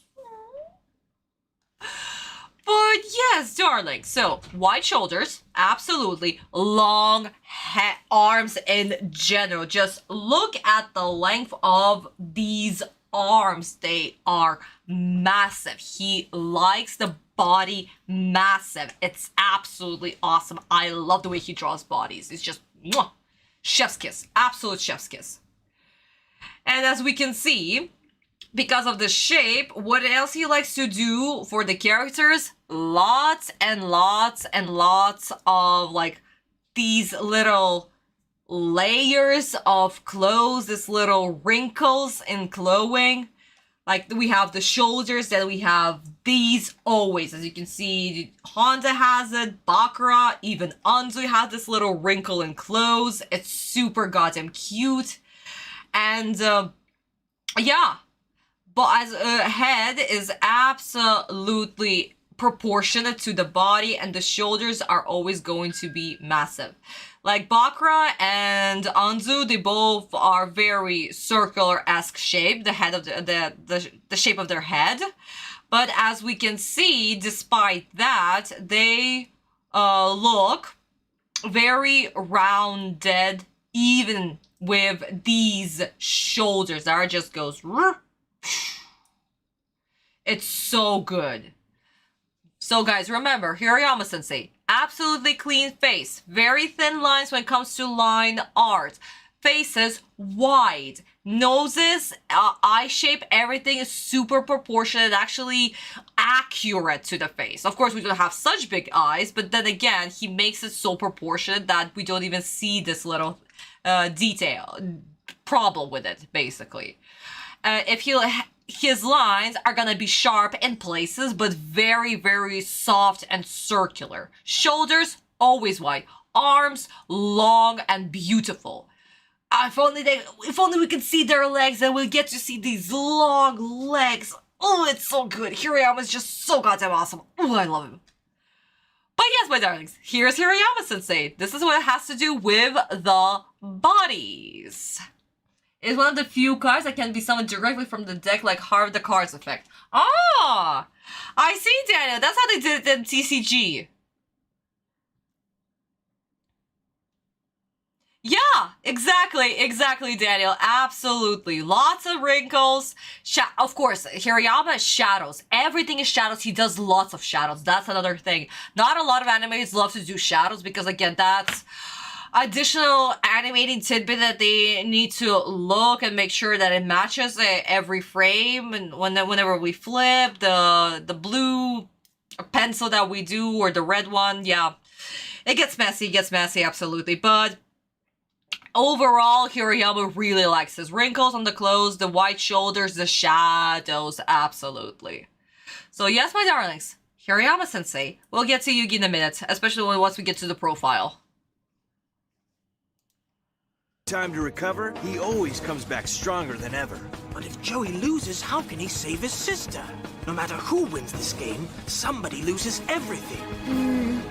But yes, darling. So, wide shoulders, absolutely. Long arms in general. Just look at the length of these arms. They are massive. He likes the body massive. It's absolutely awesome. I love the way he draws bodies. It's just mwah, chef's kiss. Absolute chef's kiss. And as we can see, because of the shape, what else he likes to do for the characters? Lots and lots and lots of, like, these little layers of clothes, this little wrinkles in clothing. Like, we have the shoulders, then we have these always. As you can see, Honda has it, Bakura, even Anzu has this little wrinkle in clothes. It's super goddamn cute. And, yeah. But as a head is absolutely proportionate to the body, and the shoulders are always going to be massive. Like Bakura and Anzu, they both are very circular-esque shape, the head of the shape of their head. But as we can see, despite that, they look very rounded, even with these shoulders. That just goes. It's so good. So guys, remember, Hirayama-sensei, absolutely clean face. Very thin lines when it comes to line art. Faces wide. Noses, eye shape, everything is super proportionate, actually accurate to the face. Of course, we don't have such big eyes, but then again, he makes it so proportionate that we don't even see this little problem with it, basically. His lines are gonna be sharp in places, but very, very soft and circular. Shoulders, always wide. Arms, long and beautiful. If only we could see their legs and we'll get to see these long legs. Oh, it's so good. Hirayama's just so goddamn awesome. Oh, I love him. But yes, my darlings, here's Hirayama-sensei. This is what it has to do with the bodies. It's one of the few cards that can be summoned directly from the deck, like Harv the Cards effect. Ah! I see, Daniel. That's how they did it in TCG. Yeah, exactly, Daniel. Absolutely. Lots of wrinkles. Of course, Hirayama is shadows. Everything is shadows. He does lots of shadows. That's another thing. Not a lot of animators love to do shadows because, again, that's additional animating tidbit that they need to look and make sure that it matches every frame. And whenever we flip the blue pencil that we do or the red one, yeah, it gets messy, absolutely. But overall, Hirayama really likes his wrinkles on the clothes, the white shoulders, the shadows, absolutely. So yes, my darlings, Hirayama-sensei. We'll get to Yuugi in a minute, especially once we get to the profile. Time to recover, he always comes back stronger than ever. But if Joey loses, how can he save his sister? No matter who wins this game, somebody loses everything.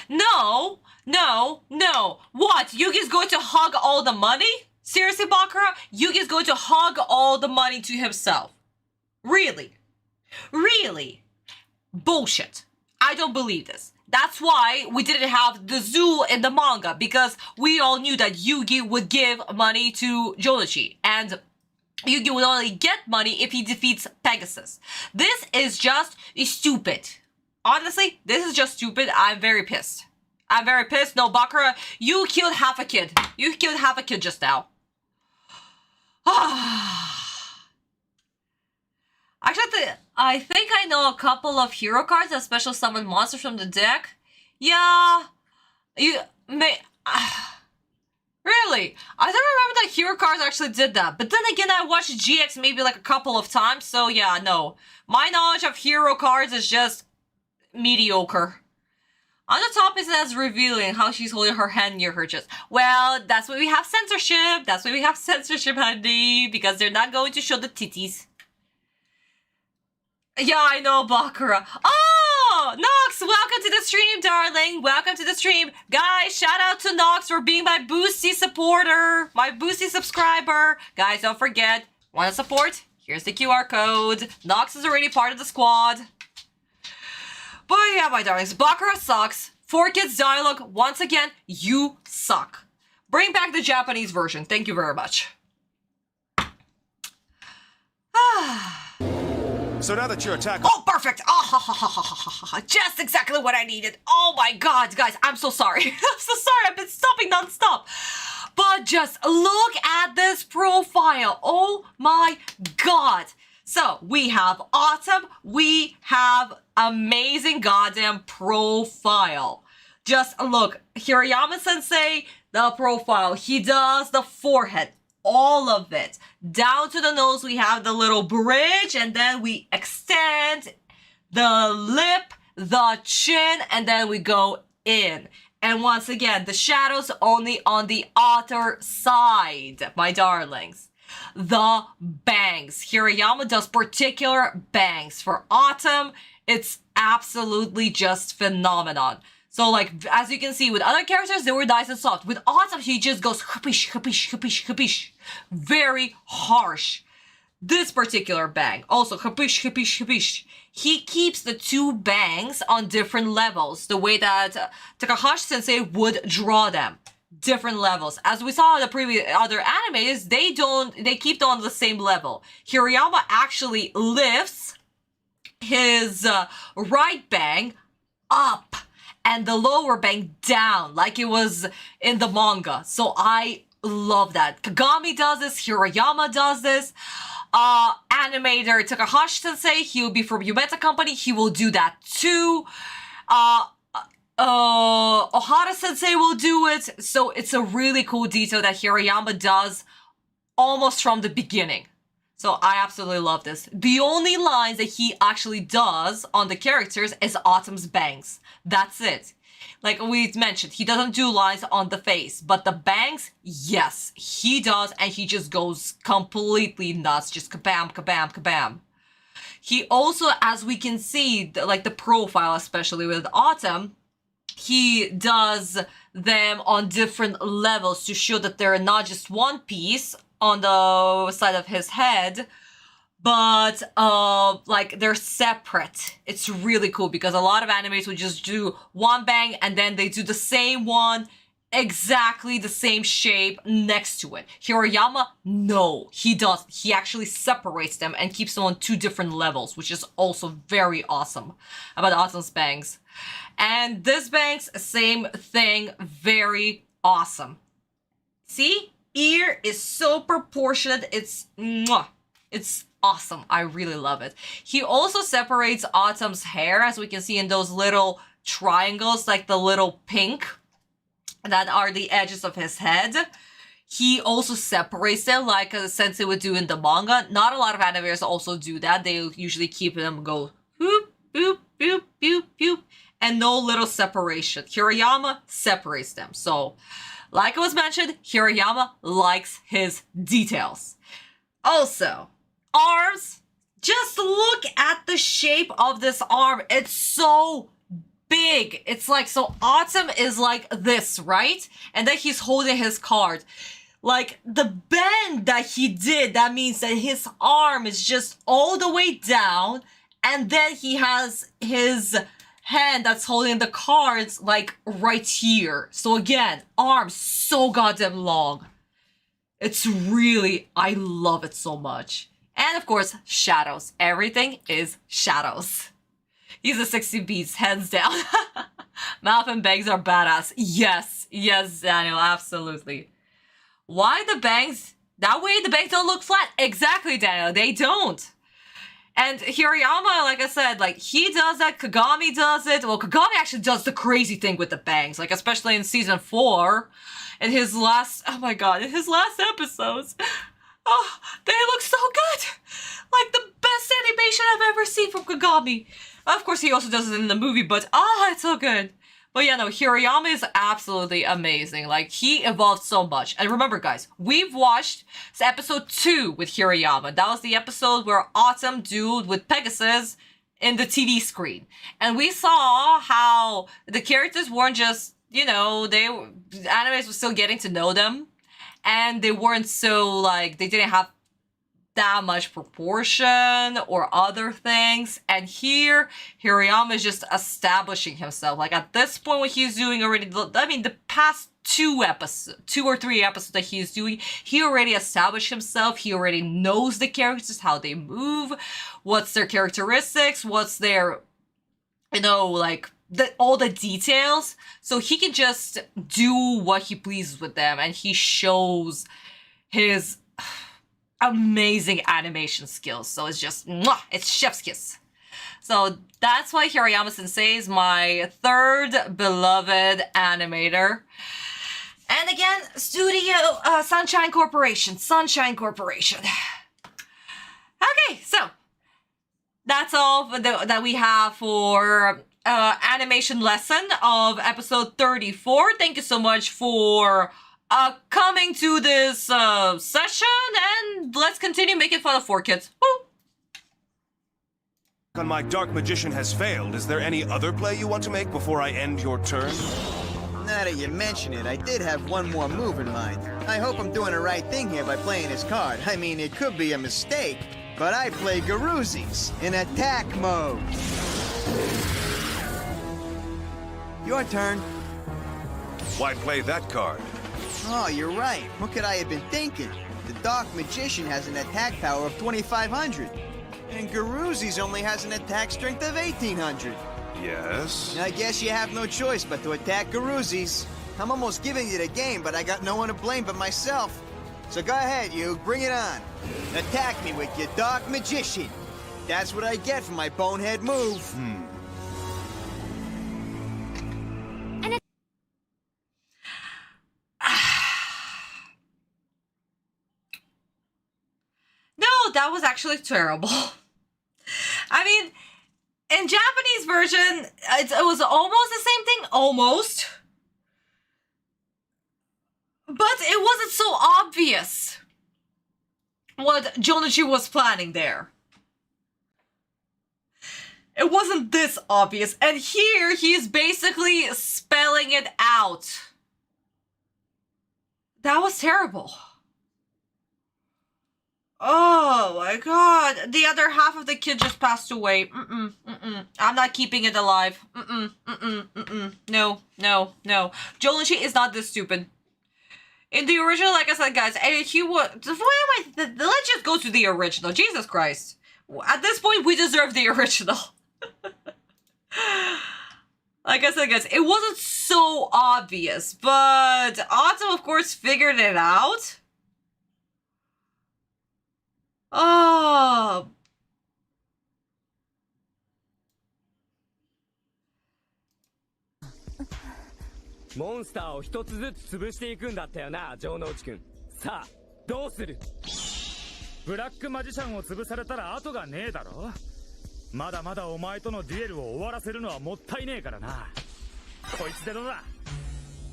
No. What? Yuugi's going to hug all the money? Seriously, Bakura? Yuugi's going to hug all the money to himself. Really? Bullshit. I don't believe this. That's why we didn't have the zoo in the manga, because we all knew that Yuugi would give money to Jonichi, and Yuugi would only get money if he defeats Pegasus. This is just stupid. Honestly, this is just stupid. I'm very pissed. No, Bakura, you killed half a kid. You killed half a kid just now. Actually, I think I know a couple of hero cards that special summon monsters from the deck. Yeah, you may... Really? I don't remember that hero cards actually did that. But then again, I watched GX maybe like a couple of times, so yeah, no. My knowledge of hero cards is just mediocre. On the top is as revealing how she's holding her hand near her chest. Well, that's why we have censorship. Honey, because they're not going to show the titties. Yeah, I know, Bakura. Oh, Nox, welcome to the stream, darling. Welcome to the stream. Guys, shout out to Nox for being my Boosty supporter, my Boosty subscriber. Guys, don't forget, want to support? Here's the QR code. Nox is already part of the squad. But yeah, my darlings, Bakura sucks. 4Kids dialogue, once again, you suck. Bring back the Japanese version. Thank you very much. So now that your attack... Oh, perfect! Just exactly what I needed. Oh my god, guys, I'm so sorry. I'm so sorry, I've been stopping non-stop. But just look at this profile. Oh my god. So, we have Atem, we have amazing goddamn profile. Just look, Hirayama-sensei, the profile, he does the forehead, all of it. Down to the nose, we have the little bridge, and then we extend the lip, the chin, and then we go in. And once again, the shadows only on the outer side, my darlings. The bangs. Hirayama does particular bangs. For Atem, it's absolutely just phenomenon. So, like, as you can see, with other characters, they were nice and soft. With Atem, he just goes hapish, hapish, hapish, hapish. Very harsh. This particular bang, also hapish, hapish, hapish. He keeps the two bangs on different levels, the way that Takahashi-sensei would draw them. Different levels. As we saw in the previous other animes, they keep them on the same level. Hirayama actually lifts his right bang up and the lower bang down, like it was in the manga. So I love that. Kagami does this, Hirayama does this. Animator Takahashi-sensei, he will be from Yumeta Company, he will do that too. Ohara Sensei will do it. So it's a really cool detail that Hirayama does almost from the beginning. So I absolutely love this. The only lines that he actually does on the characters is Atem's bangs. That's it. Like we mentioned, he doesn't do lines on the face, but the bangs, yes, he does, and he just goes completely nuts, just kabam, kabam, kabam. He also, as we can see, like the profile, especially with Atem, he does them on different levels to show that they're not just one piece on the side of his head, but like they're separate. It's really cool because a lot of animes would just do one bang and then they do the same one, exactly the same shape next to it. Hirayama, no, he does. He actually separates them and keeps them on two different levels, which is also very awesome about Atem's bangs. And this bangs, same thing, very awesome. See? Ear is so proportionate. It's mwah. It's awesome. I really love it. He also separates Atem's hair, as we can see in those little triangles, like the little pink that are the edges of his head. He also separates them like a sensei would do in the manga. Not a lot of animators also do that. They usually keep them go boop, boop, boop, boop, boop, and no little separation. Hirayama separates them. So, like it was mentioned, Hirayama likes his details. Also, arms. Just look at the shape of this arm. It's so big. It's like, so Atem is like this, right? And then he's holding his card. Like, the bend that he did, that means that his arm is just all the way down. And then he has his hand that's holding the cards like right here. So again, arms so goddamn long. It's really, I love it so much. And of course, shadows. Everything is shadows. He's a 60 beats, hands down. Mouth and bangs are badass. Yes, yes, Daniel, absolutely. Why the bangs? That way the bangs don't look flat. Exactly, Daniel, they don't. And Hirayama, like I said, like, he does that, Kagami does it. Well, Kagami actually does the crazy thing with the bangs, like, especially in season 4. In his last, oh my god, in his last episodes. Oh, they look so good! Like, the best animation I've ever seen from Kagami. Of course, he also does it in the movie, but, it's so good. But yeah, no, Hirayama is absolutely amazing. Like, he evolved so much. And remember, guys, we've watched episode 2 with Hirayama. That was the episode where Atem dueled with Pegasus in the TV screen. And we saw how the characters weren't just, you know, animes were still getting to know them. And they weren't so, like, they didn't have that much proportion or other things. And here, Hirayama is just establishing himself. Like, at this point, what he's doing already, I mean, the past 2 or 3 episodes that he's doing, he already established himself. He already knows the characters, how they move, what's their characteristics, what's their, you know, like, all the details. So he can just do what he pleases with them. And he shows his amazing animation skills. So it's just, mwah, it's chef's kiss. So that's why Hirayama Sensei is my 3rd beloved animator. And again, Studio Sunshine Corporation. Sunshine Corporation. Okay, so that's all that we have for animation lesson of episode 34. Thank you so much for coming to this session, and let's continue making fun of 4Kids. Woo! On my Dark Magician has failed. Is there any other play you want to make before I end your turn? Now that you mention it, I did have one more move in mind. I hope I'm doing the right thing here by playing his card. I mean, it could be a mistake, but I play Garuzzi's in attack mode. Your turn. Why play that card? Oh, you're right. What could I have been thinking? The Dark Magician has an attack power of 2,500. And Garuzzi's only has an attack strength of 1,800. Yes? I guess you have no choice but to attack Garuzzi's. I'm almost giving you the game, but I got no one to blame but myself. So go ahead, you. Bring it on. Attack me with your Dark Magician. That's what I get for my bonehead move. that was actually terrible. I mean, in Japanese version, it was almost the same thing, almost. But it wasn't so obvious what Jonichi was planning there. It wasn't this obvious. And here, he's basically spelling it out. That was terrible. Oh my god. The other half of the kid just passed away. I'm not keeping it alive. No. Jonichi is not this stupid. In the original, like I said, guys, he would... Let's just go to the original. Jesus Christ. At this point, we deserve the original. Like I said, guys, it wasn't so obvious, but Atem, of course, figured it out. Oh. モンスターを一つずつ潰していくんだったよな、城之内くん。さあ、どうする？ブラックマジシャンを潰されたら後がねえだろ。まだまだお前とのデュエルを終わらせるのはもったいねえからな。こいつでどうだ？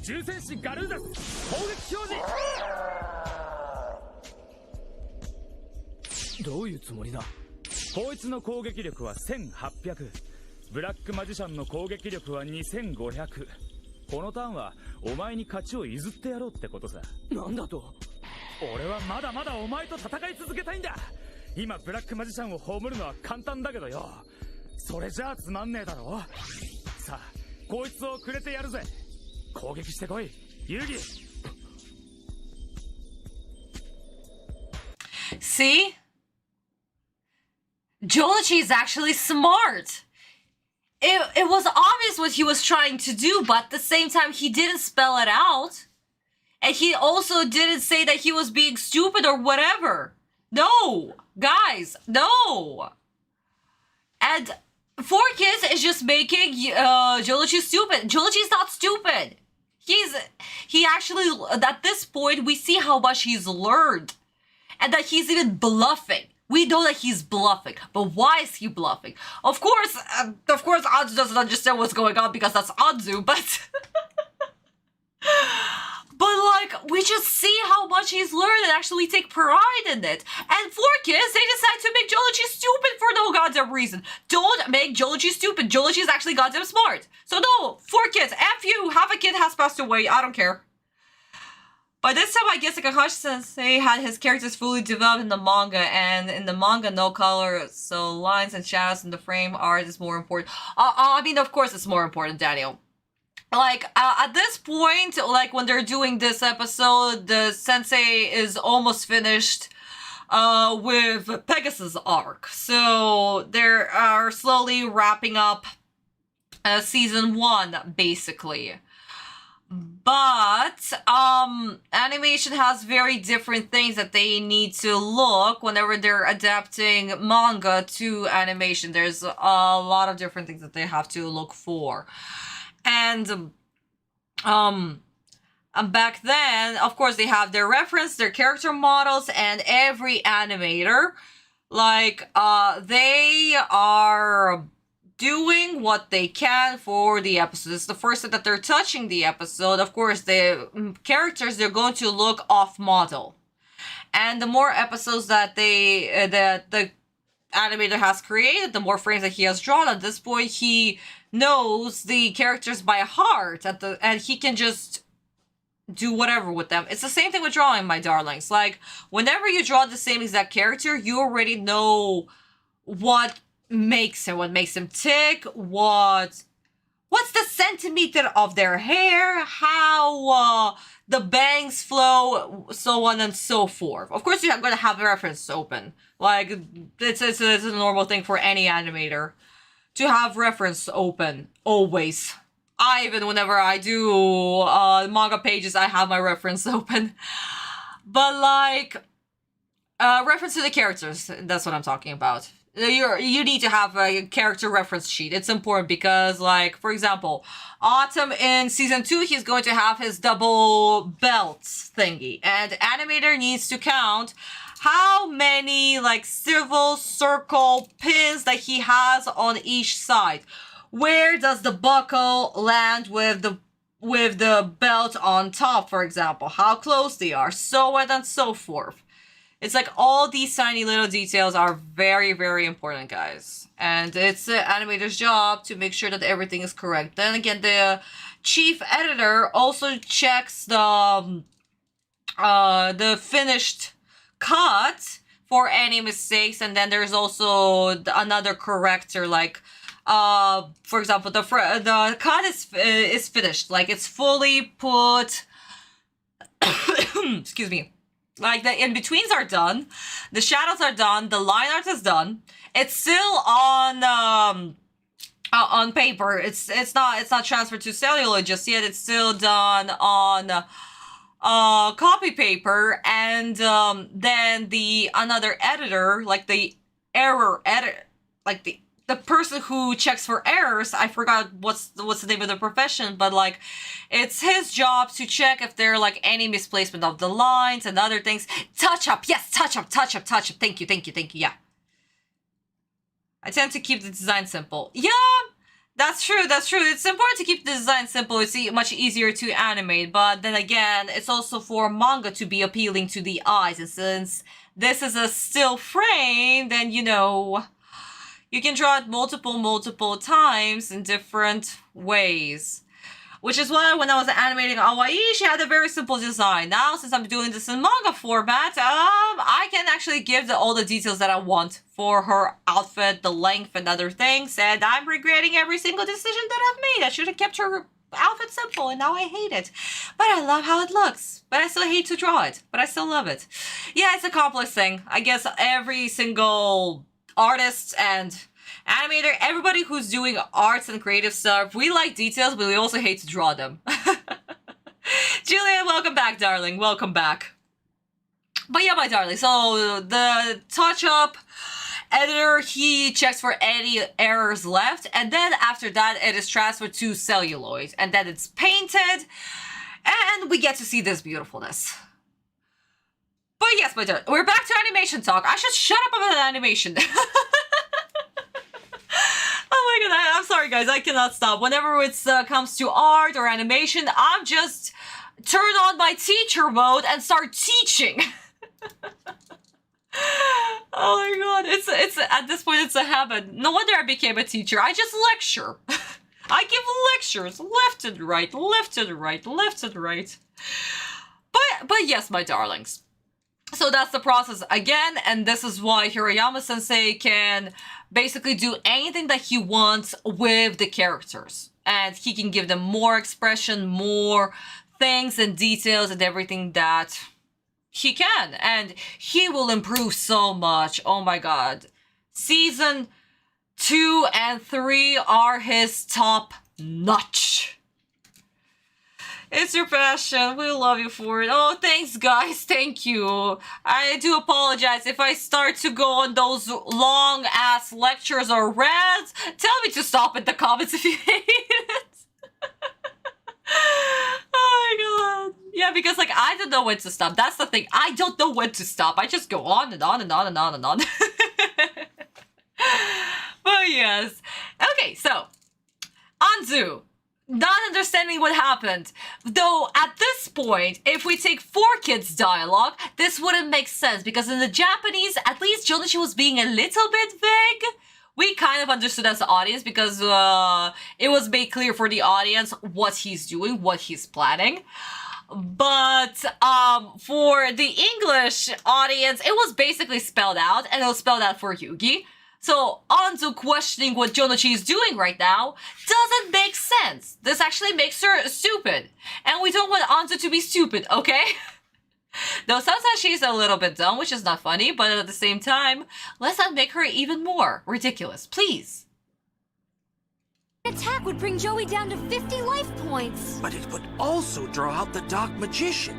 重戦士ガルーダス攻撃表示。どういうつもりだ？こいつの攻撃力は1800、ブラックマジシャンの攻撃力は2500。このターンはお前に勝ちを譲ってやろうってことさ。なんだと？俺はまだまだお前と戦い続けたいんだ。今ブラックマジシャンを葬るのは簡単だけどよ。それじゃあつまんねえだろ。さあ、こいつをくれてやるぜ。攻撃してこい、遊戯。See? Jonichi is actually smart. It was obvious what he was trying to do, but at the same time, he didn't spell it out. And he also didn't say that he was being stupid or whatever. No! Guys, no! And 4Kids is just making Jonichi stupid. Jonichi's not stupid. He actually, at this point, we see how much he's learned. And that he's even bluffing. We know that he's bluffing, but why is he bluffing? Of course, Anzu doesn't understand what's going on because that's Anzu, but... But, like, we just see how much he's learned and actually take pride in it. And 4Kids, they decide to make Jonichi stupid for no goddamn reason. Don't make Jonichi stupid. Jonichi's actually goddamn smart. So no, 4Kids, F you, half a kid has passed away, I don't care. By this time, I guess Kakashi-sensei had his characters fully developed in the manga, and in the manga, no color, so lines and shadows in the frame art is more important. I mean, of course it's more important, Daniel. Like, at this point, like, when they're doing this episode, the sensei is almost finished with Pegasus arc. So, they are slowly wrapping up season 1, basically. But, animation has very different things that they need to look whenever they're adapting manga to animation. There's a lot of different things that they have to look for. And, back then, of course, they have their reference, their character models, and every animator, like, they are doing what they can for the episode. It's the first time that they're touching the episode. Of course, the characters, they're going to look off-model. And the more episodes that that the animator has created, the more frames that he has drawn. At this point, he knows the characters by heart, and he can just do whatever with them. It's the same thing with drawing, my darlings. Like, whenever you draw the same exact character, you already know what makes him tick, what's the centimeter of their hair, how the bangs flow, so on and so forth. Of course, you're going to have a reference open. Like, it's a normal thing for any animator to have reference open, always. Even whenever I do manga pages, I have my reference open. But, like, reference to the characters, that's what I'm talking about. You need to have a character reference sheet. It's important because, like, for example, Atem in season 2, he's going to have his double belt thingy. And animator needs to count how many like civil circle pins that he has on each side. Where does the buckle land with the belt on top, for example? How close they are, so on and so forth. It's like all these tiny little details are very, very important, guys. And it's the animator's job to make sure that everything is correct. Then again, the chief editor also checks the finished cut for any mistakes. And then there's also another corrector, like for example, the cut is finished, like it's fully put. Excuse me. Like the in-betweens are done, the shadows are done, the line art is done. It's still on paper. It's not transferred to celluloid just yet. It's still done on copy paper, and then the another editor, like the error edit, like the person who checks for errors, I forgot what's the name of the profession, but like it's his job to check if there are like any misplacement of the lines and other things. Touch up, yes, touch up. Thank you. Yeah. I tend to keep the design simple. Yeah, that's true. It's important to keep the design simple. It's much easier to animate, but then again, it's also for manga to be appealing to the eyes. And since this is a still frame, then you know, you can draw it multiple times in different ways. Which is why when I was animating Awaii, she had a very simple design. Now, since I'm doing this in manga format, I can actually give all the details that I want for her outfit, the length, and other things. And I'm regretting every single decision that I've made. I should have kept her outfit simple, and now I hate it. But I love how it looks. But I still hate to draw it. But I still love it. Yeah, it's a complex thing. I guess every single artist and animator, everybody who's doing arts and creative stuff, we like details, but we also hate to draw them. Julian, welcome back, darling. Welcome back. But yeah, my darling, so the touch-up editor, he checks for any errors left, and then after that, it is transferred to celluloid, and then it's painted, and we get to see this beautifulness. But yes, my darling, we're back to animation talk. I should shut up about animation. Oh my god, I'm sorry guys, I cannot stop. Whenever it comes to art or animation, I'm just turn on my teacher mode and start teaching. Oh my god, it's at this point it's a habit. No wonder I became a teacher. I just lecture. I give lectures left and right. But yes, my darlings. So that's the process again, and this is why Hirayama-sensei can basically do anything that he wants with the characters. And he can give them more expression, more things and details and everything that he can. And he will improve so much. Oh my god. Season 2 and 3 are his top notch. It's your passion. We love you for it. Oh, thanks, guys. Thank you. I do apologize if I start to go on those long-ass lectures or rants. Tell me to stop in the comments if you hate it. Oh, my God. Yeah, because, like, I don't know when to stop. That's the thing. I don't know when to stop. I just go on and on and on and on and on. But, yes. Okay, so, Anzu. Not understanding what happened. Though, at this point, if we take 4Kids dialogue, this wouldn't make sense, because in the Japanese, at least Jonichi was being a little bit vague. We kind of understood as the audience, because it was made clear for the audience what he's doing, what he's planning. But for the English audience, it was basically spelled out, and it was spelled out for Yuugi. So, Anzu questioning what Jonichi is doing right now doesn't make sense. This actually makes her stupid. And we don't want Anzu to be stupid, okay? Though sometimes she's a little bit dumb, which is not funny, but at the same time, let's not make her even more ridiculous, please. An attack would bring Joey down to 50 life points. But it would also draw out the Dark Magician,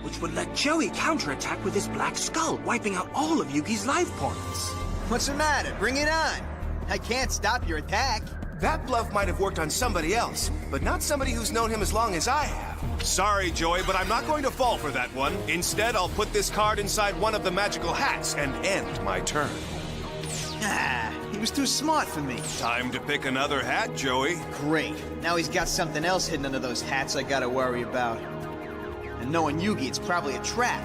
which would let Joey counterattack with his Black Skull, wiping out all of Yugi's life points. What's the matter? Bring it on. I can't stop your attack. That bluff might have worked on somebody else, but not somebody who's known him as long as I have. Sorry, Joey, but I'm not going to fall for that one. Instead, I'll put this card inside one of the magical hats and end my turn. Ah, he was too smart for me. Time to pick another hat, Joey. Great. Now he's got something else hidden under those hats I gotta worry about. And knowing Yuugi, it's probably a trap.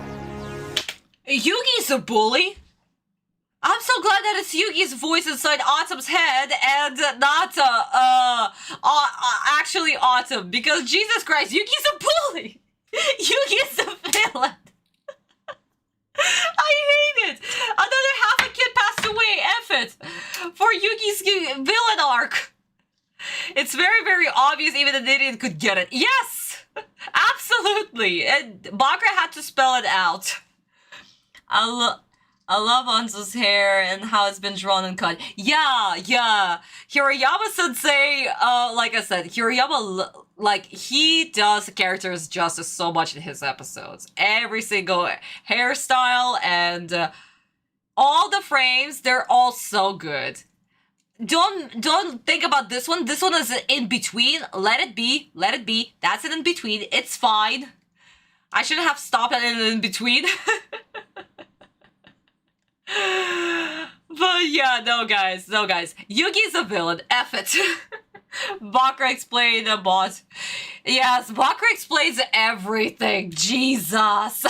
Yuugi's a bully. I'm so glad that it's Yuugi's voice inside Atem's head and not actually Atem, because Jesus Christ, Yuugi's a bully. Yuugi is a villain. I hate it. Another half a kid passed away. F it for Yuugi's villain arc. It's very, very obvious. Even an idiot could get it. Yes, absolutely. And Bakra had to spell it out. I love Anzo's hair and how it's been drawn and cut. Yeah. Hirayama-sensei, like I said, Hirayama, like, he does characters justice so much in his episodes. Every single hairstyle and all the frames, they're all so good. Don't think about this one. This one is in between. Let it be. That's an in between. It's fine. I shouldn't have stopped at an in between. But yeah, no guys. Yuugi's a villain. F it. Bakra explained the boss. Yes, Bakra explains everything. Jesus.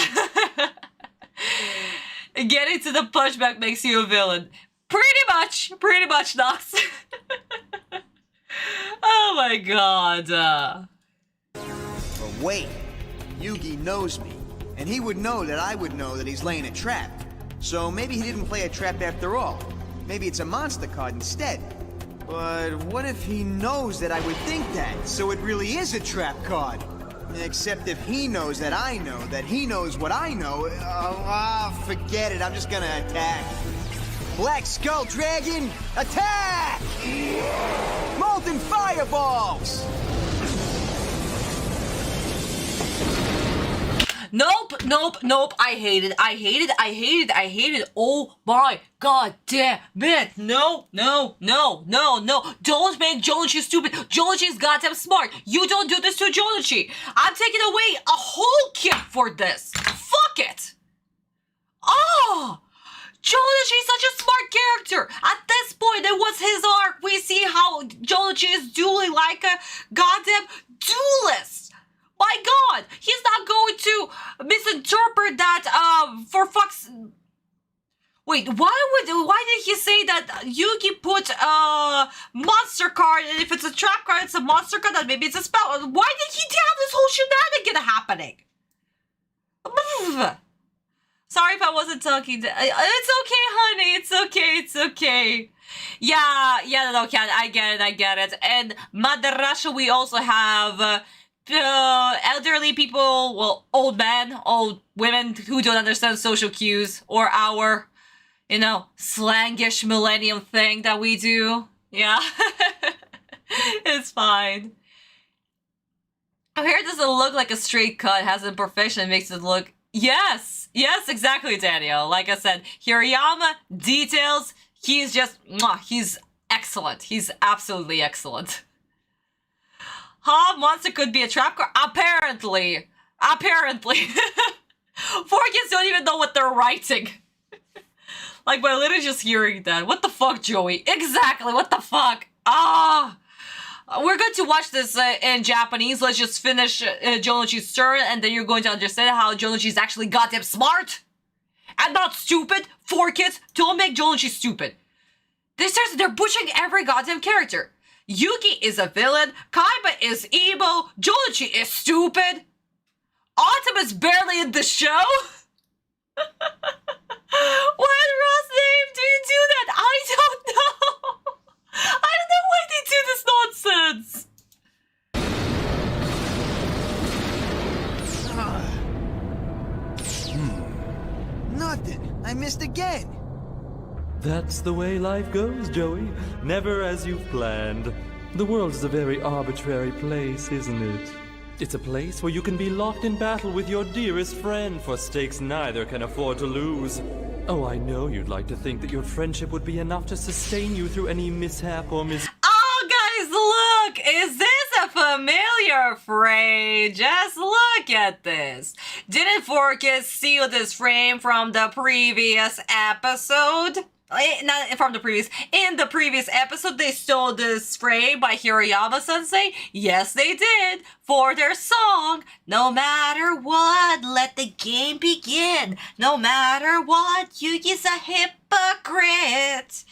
Getting to the punchback makes you a villain. Pretty much, Nox. Oh my god. But wait, Yuugi knows me, and he would know that I would know that he's laying a trap. So maybe he didn't play a trap after all. Maybe it's a monster card instead. But what if he knows that I would think that, so it really is a trap card? Except if he knows that I know that he knows what I know, forget it, I'm just gonna attack. Black Skull Dragon, attack! Molten Fireballs! Nope. I hate it. Oh my god damn it. No. Don't make Jonichi stupid. Jonichi's goddamn smart. You don't do this to Jonichi. I'm taking away a whole kit for this. Fuck it. Oh! Jonichi's such a smart character. At this point, it was his arc. We see how Jonichi is dueling like a goddamn duelist. My god, he's not going to misinterpret that, for fuck's... Wait, why did he say that Yuugi put a monster card, and if it's a trap card, it's a monster card, then maybe it's a spell? Why did he have this whole shenanigan happening? Sorry if I wasn't talking to... It's okay, honey, it's okay. Yeah, no, Cat, I get it. And Madarasha, we also have... elderly people, well, old men, old women who don't understand social cues, or our, slangish millennium thing that we do. Yeah. It's fine. Our hair doesn't look like a straight cut, has imperfection, makes it look... Yes, exactly, Daniel. Like I said, Hirayama, details, he's just... he's excellent. He's absolutely excellent. Huh? Monster could be a trap card? Apparently. 4 kids don't even know what they're writing. Like, by literally just hearing that. What the fuck, Joey? Exactly, what the fuck? We're going to watch this in Japanese. Let's just finish Jonichi's turn, and then you're going to understand how Jonichi's actually goddamn smart. And not stupid. 4 kids, don't make Jonichi stupid. They're butchering every goddamn character. Yuugi is a villain, Kaiba is evil, Jonichi is stupid, Atem is barely in the show? Why in Ross' name do you do that? I don't know. I don't know why they do this nonsense. Nothing. I missed again. That's the way life goes, Joey. Never as you've planned. The world is a very arbitrary place, isn't it? It's a place where you can be locked in battle with your dearest friend for stakes neither can afford to lose. Oh, I know you'd like to think that your friendship would be enough to sustain you through any mishap or be afraid. Just look at this. Didn't Forkis steal this frame from the previous episode? Not from the previous. In the previous episode, they stole this frame by Hirayama-sensei. Yes, they did. For their song, No Matter What, Let the Game Begin. No matter what, Yuugi's a hypocrite.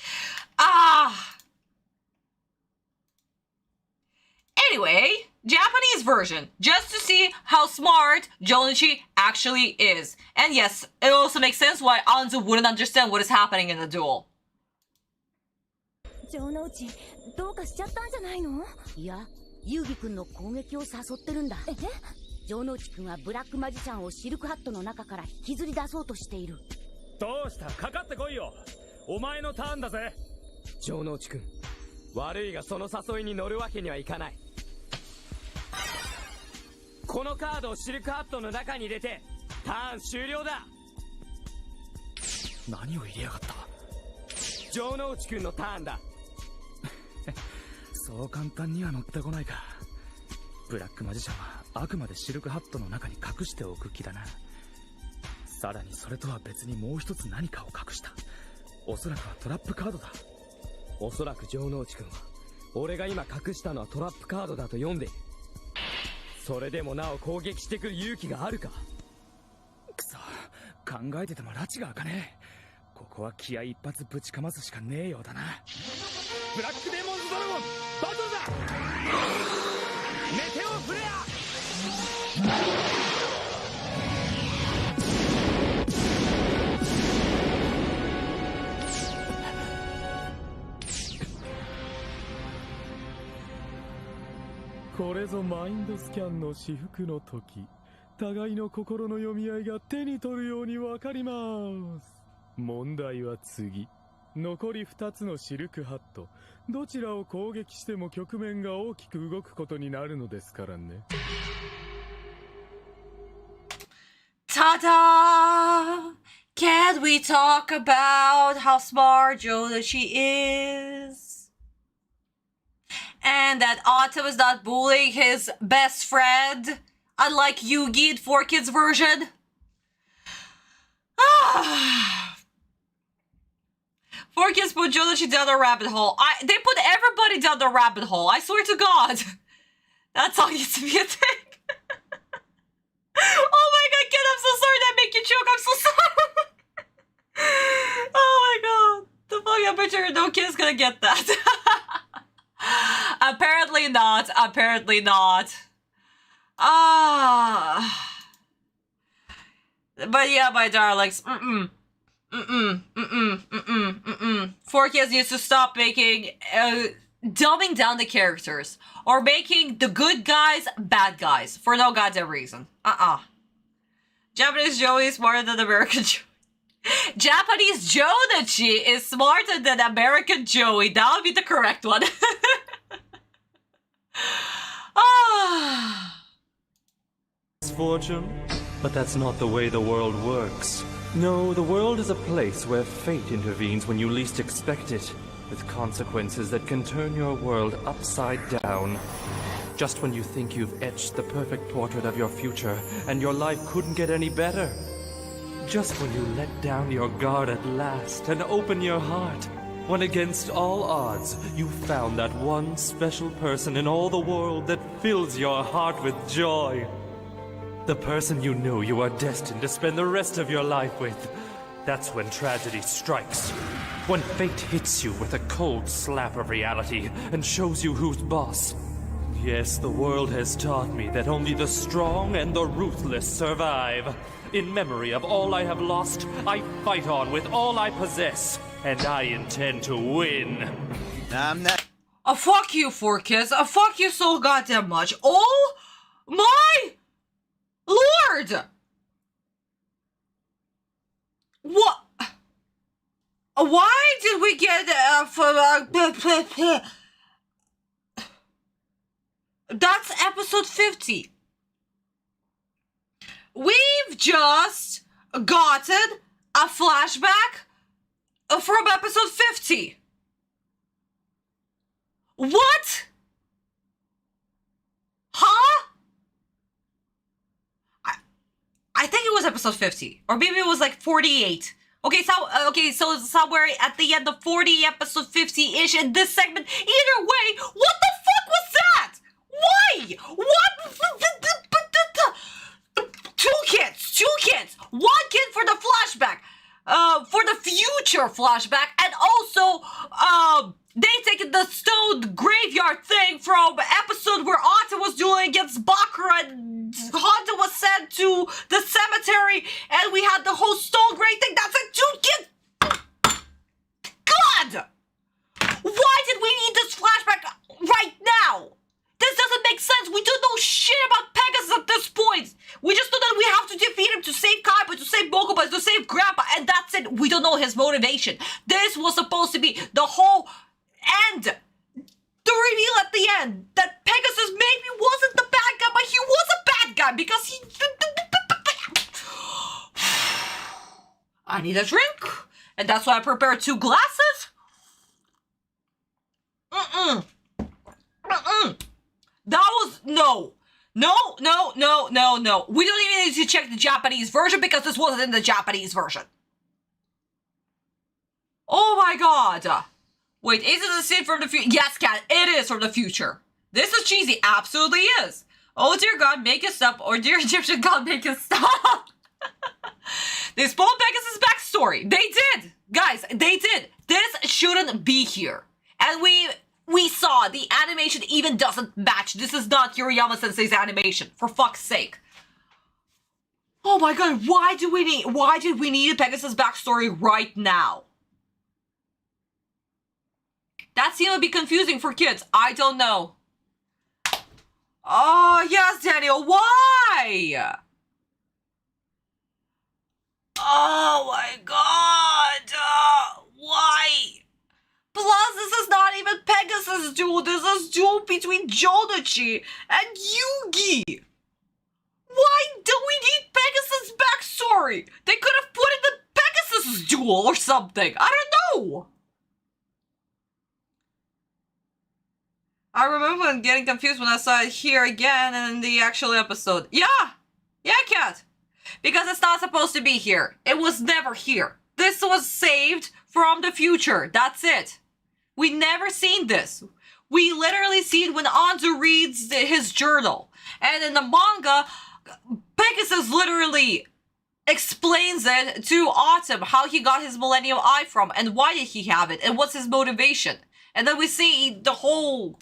Anyway, Japanese version, just to see how smart Jonichi actually is. And yes, it also makes sense why Anzu wouldn't understand what is happening in the duel. 城之内どうかしちゃったんじゃないの？いや、ユウギ君の攻撃を誘ってるんだ。え？城之内君はブラックマジシャンをシルクハットの中から引きずり出そうとしている。どうした？かかってこいよ。お前のターンだぜ。城之内君、悪いがその誘いに乗るわけにはいかない。このカードをシルクハットの中に入れてターン終了だ。何を入れやがった。城之内君のターンだ。そう簡単には乗ってこないか。ブラックマジシャンはあくまでシルクハットの中に隠しておく気だな。さらにそれとは別にもう一つ何かを隠した。おそらくはトラップカードだ。おそらく城之内君は俺が今隠したのはトラップカードだと読んでいる。それでもなお攻撃してくる勇気があるか。くそ、考えてても拉致が開かねえ。ここは気合一発ぶちかますしかねえようだな。ブラックデーモンズドラゴンバトルだ。メテオフレア。これぞマインドスキャンの至福の時。互いの心の読み合いが手に取るようにわかります。問題は次。残り2つのシルクハット。どちらを攻撃しても局面が大きく動くことになるのですからね。Ta-da! Can't we talk about how smart Jonichi is? And that Atem is not bullying his best friend, unlike Yuugi in 4Kids version. 4Kids put Jonichi down the rabbit hole. They put everybody down the rabbit hole. I swear to God. That song needs to be a thing. Oh my God, kid, I'm so sorry that make you choke. I'm so sorry. Oh my God. The fuck, I'm pretty sure no kid's gonna get that. Apparently not. Apparently not. But yeah, my darlings. 4Kids needs to stop making, dumbing down the characters. Or making the good guys bad guys. For no goddamn reason. Japanese Joey is smarter than American Joey. Japanese Jonichi is smarter than American Joey. That would be the correct one. Misfortune? But that's not the way the world works. No, the world is a place where fate intervenes when you least expect it, with consequences that can turn your world upside down. Just when you think you've etched the perfect portrait of your future, and your life couldn't get any better. Just when you let down your guard at last and open your heart, when against all odds you found that one special person in all the world that fills your heart with joy. The person you know you are destined to spend the rest of your life with. That's when tragedy strikes. When fate hits you with a cold slap of reality and shows you who's boss. Yes, the world has taught me that only the strong and the ruthless survive. In memory of all I have lost, I fight on with all I possess, and I intend to win. I'm not... Fuck you, 4Kids. Fuck you so goddamn much. Oh my Lord! What? Why did we get That's episode 50. We've just gotten a flashback from episode 50. What? Huh? was episode 50. Or maybe it was like 48. Okay, so somewhere at the end of 40, episode 50-ish in this segment. Either way, what the fuck was that? Why? What? Two kids. One kid for the flashback. For the future flashback. And also, they taken the stone graveyard thing from episode where Atem was dueling against Bakura and Honda was sent to the cemetery and we had the whole stone grave thing. That's like 2 kids. God! Why did we need this flashback right now? This doesn't make sense. We don't know shit about Pegasus at this point. We just know that we have to defeat him to save Kaiba, to save Bokuba, to save Grandpa, and that's it. We don't know his motivation. This was supposed to be the whole end. The reveal at the end that Pegasus maybe wasn't the bad guy, but he was a bad guy because he... I need a drink, and that's why I prepared 2 glasses. That was... No. We don't even need to check the Japanese version because this wasn't in the Japanese version. Oh my god. Wait, is it the scene from the future? Yes, Cat, it is from the future. This is cheesy. Absolutely is. Oh dear God, make it stop. Or dear Egyptian God, make it stop. They spoiled Pegasus' backstory. They did. Guys, they did. This shouldn't be here. And we saw the animation even doesn't match. This is not Hirayama Sensei's animation, for fuck's sake. Oh my god, why did we need Pegasus' backstory right now? That seemed to be confusing for kids. I don't know. Oh, yes, Daniel, why? Oh my god, why? Plus, this is not even Pegasus' duel. This is duel between Jonichi and Yuugi. Why do we need Pegasus' backstory? They could have put in the Pegasus' duel or something. I don't know. I remember getting confused when I saw it here again in the actual episode. Yeah, Cat. Because it's not supposed to be here. It was never here. This was saved from the future. That's it. We never seen this. We literally seen when Anzu reads his journal. And in the manga, Pegasus literally explains it to Atem how he got his Millennium Eye from and why did he have it and what's his motivation. And then we see the whole...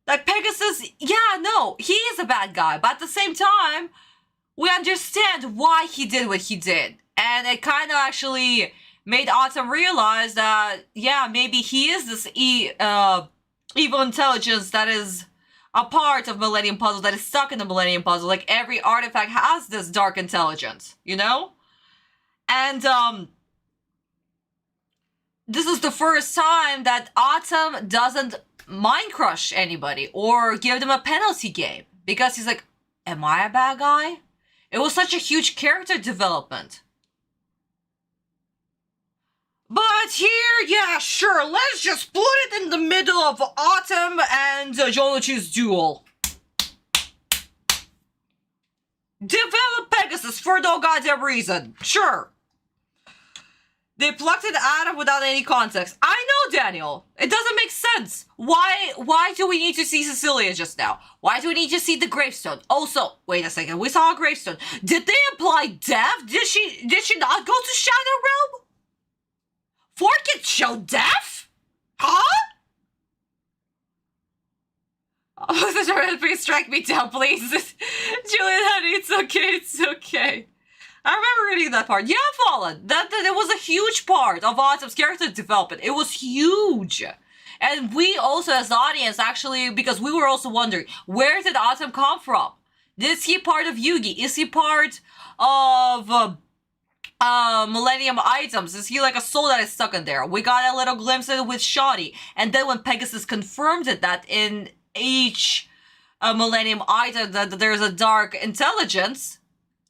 Like Pegasus, yeah, no, he is a bad guy. But at the same time, we understand why he did what he did. And it kind of actually made Atem realize that, yeah, maybe he is this evil intelligence that is a part of Millennium Puzzle, that is stuck in the Millennium Puzzle. Like, every artifact has this dark intelligence, you know? And, this is the first time that Atem doesn't mind crush anybody or give them a penalty game. Because he's like, am I a bad guy? It was such a huge character development. But here, yeah, sure, let's just put it in the middle of Atem and Jonichi's duel. Develop Pegasus for no goddamn reason. Sure. They plucked it out of without any context. I know, Daniel. It doesn't make sense. Why do we need to see Cecilia just now? Why do we need to see the gravestone? Also, wait a second. We saw a gravestone. Did they imply death? Did she not go to Shadow Realm? Forkit showed death? Huh? Oh, please strike me down, please. Julian, honey, it's okay. I remember reading that part. Yeah, Fallen. That it was a huge part of Atem's character development. It was huge. And we also, as the audience, actually, because we were also wondering, where did Atem come from? Is he part of Yuugi? Is he part of Millennium Items? Is he like a soul that is stuck in there? We got a little glimpse of it with Shoddy. And then when Pegasus confirmed it, that in each Millennium Item that there's a dark intelligence,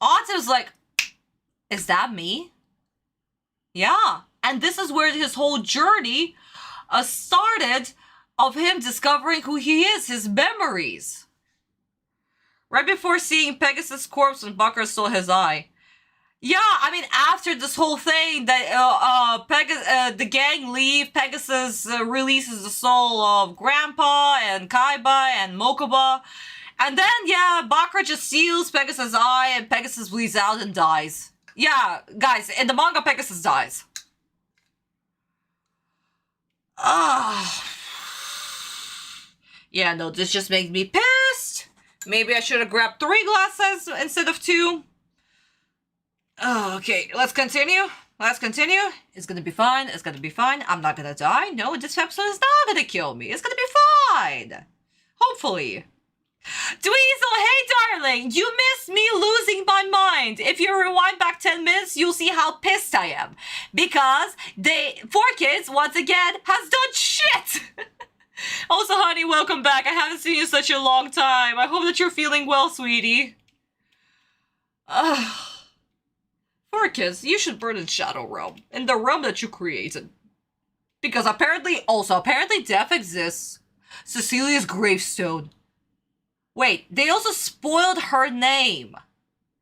Atem's like, is that me? Yeah. And this is where his whole journey started, of him discovering who he is, his memories. Right before seeing Pegasus' corpse when Bakura stole his eye. Yeah, I mean, after this whole thing, that the gang leave, Pegasus releases the soul of Grandpa and Kaiba and Mokuba. And then, yeah, Bakura just steals Pegasus' eye and Pegasus bleeds out and dies. Yeah, guys, in the manga, Pegasus dies. Yeah, no, this just makes me pissed. Maybe I should have grabbed 3 glasses instead of 2. Oh, okay, let's continue. Let's continue. It's gonna be fine. It's gonna be fine. I'm not gonna die. No, this episode is not gonna kill me. It's gonna be fine. Hopefully. Dweezil, hey darling, you missed me losing my mind. If you rewind back 10 minutes, you'll see how pissed I am. Because 4Kids, once again, has done shit. Also, honey, welcome back. I haven't seen you in such a long time. I hope that you're feeling well, sweetie. 4Kids, you should burn in Shadow Realm. In the realm that you created. Because apparently death exists. Cecilia's gravestone. Wait, they also spoiled her name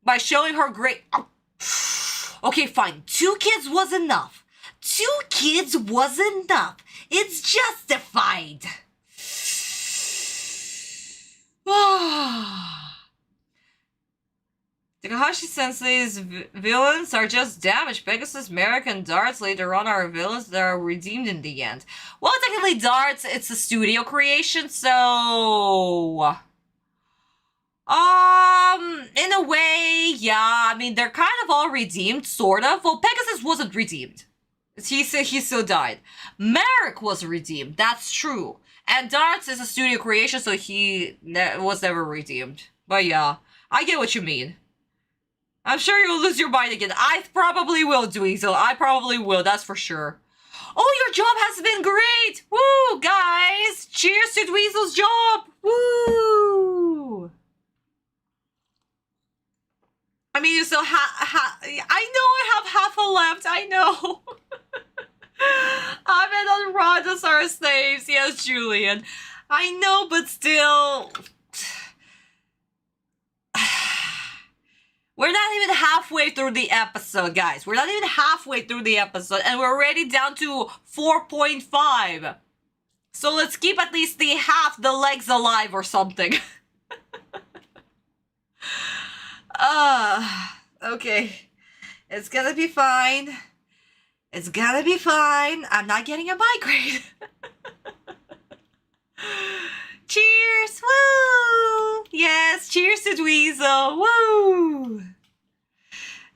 by showing her grave. Okay, fine. 2 kids was enough. 2 kids was enough. It's justified. Takahashi-sensei's villains are just damaged. Pegasus, Merrick, and Darts later on are villains that are redeemed in the end. Well, technically Darts, it's a studio creation, so... in a way, yeah, I mean, they're kind of all redeemed, sort of. Well, Pegasus wasn't redeemed. He still died. Merrick was redeemed, that's true. And Darts is a studio creation, so he was never redeemed. But yeah, I get what you mean. I'm sure you'll lose your mind again. I probably will, Dweezil. I probably will, that's for sure. Oh, your job has been great! Woo, guys! Cheers to Dweezil's job! Woo! I mean, you still I know I have half a left, I know. I'm on Rhondosaurus slaves, yes, Julian. I know, but still... We're not even halfway through the episode, guys. We're not even halfway through the episode, and we're already down to 4.5. So let's keep at least half the legs alive or something. Okay. It's gonna be fine. It's gonna be fine. I'm not getting a migraine. Cheers! Woo! Yes, cheers to Dweezil! Woo!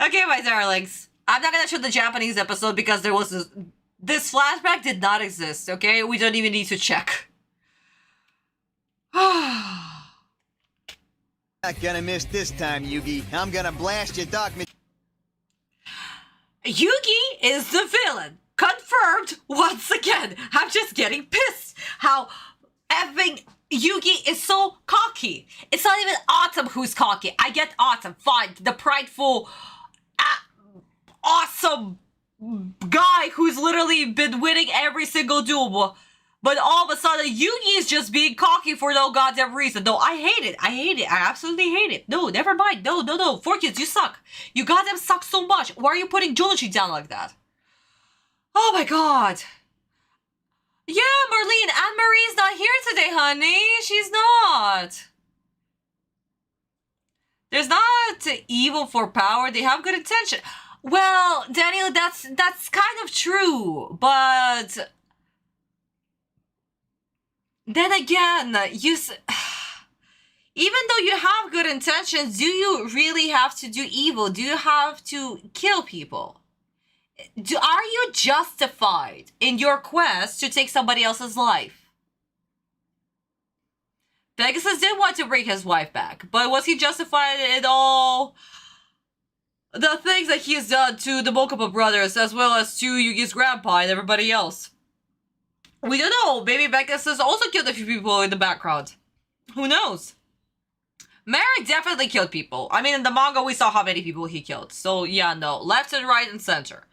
Okay, my darlings. I'm not gonna show the Japanese episode because there was this flashback did not exist, okay? We don't even need to check. Not gonna miss this time, Yuugi. I'm gonna blast your document. Yuugi is the villain. Confirmed once again. I'm just getting pissed. How effing Yuugi is so cocky. It's not even Atem who's cocky. I get Atem, fine. The prideful, awesome guy who's literally been winning every single duel. But all of a sudden, Yuugi is just being cocky for no goddamn reason. No, I hate it. I hate it. I absolutely hate it. No, never mind. No. 4Kids, you suck. You goddamn suck so much. Why are you putting Joji down like that? Oh my god. Yeah, Marlene, Anne-Marie's not here today, honey. She's not. There's not evil for power. They have good intention. Well, Daniel, that's kind of true. But... then again, even though you have good intentions, do you really have to do evil? Do you have to kill people? Are you justified in your quest to take somebody else's life? Pegasus did want to bring his wife back, but was he justified in all the things that he has done to the Mokuba brothers, as well as to Yugi's grandpa and everybody else? We don't know. Maybe Pegasus also killed a few people in the background. Who knows? Merrick definitely killed people. I mean, in the manga, we saw how many people he killed. So, yeah, no. Left and right and center.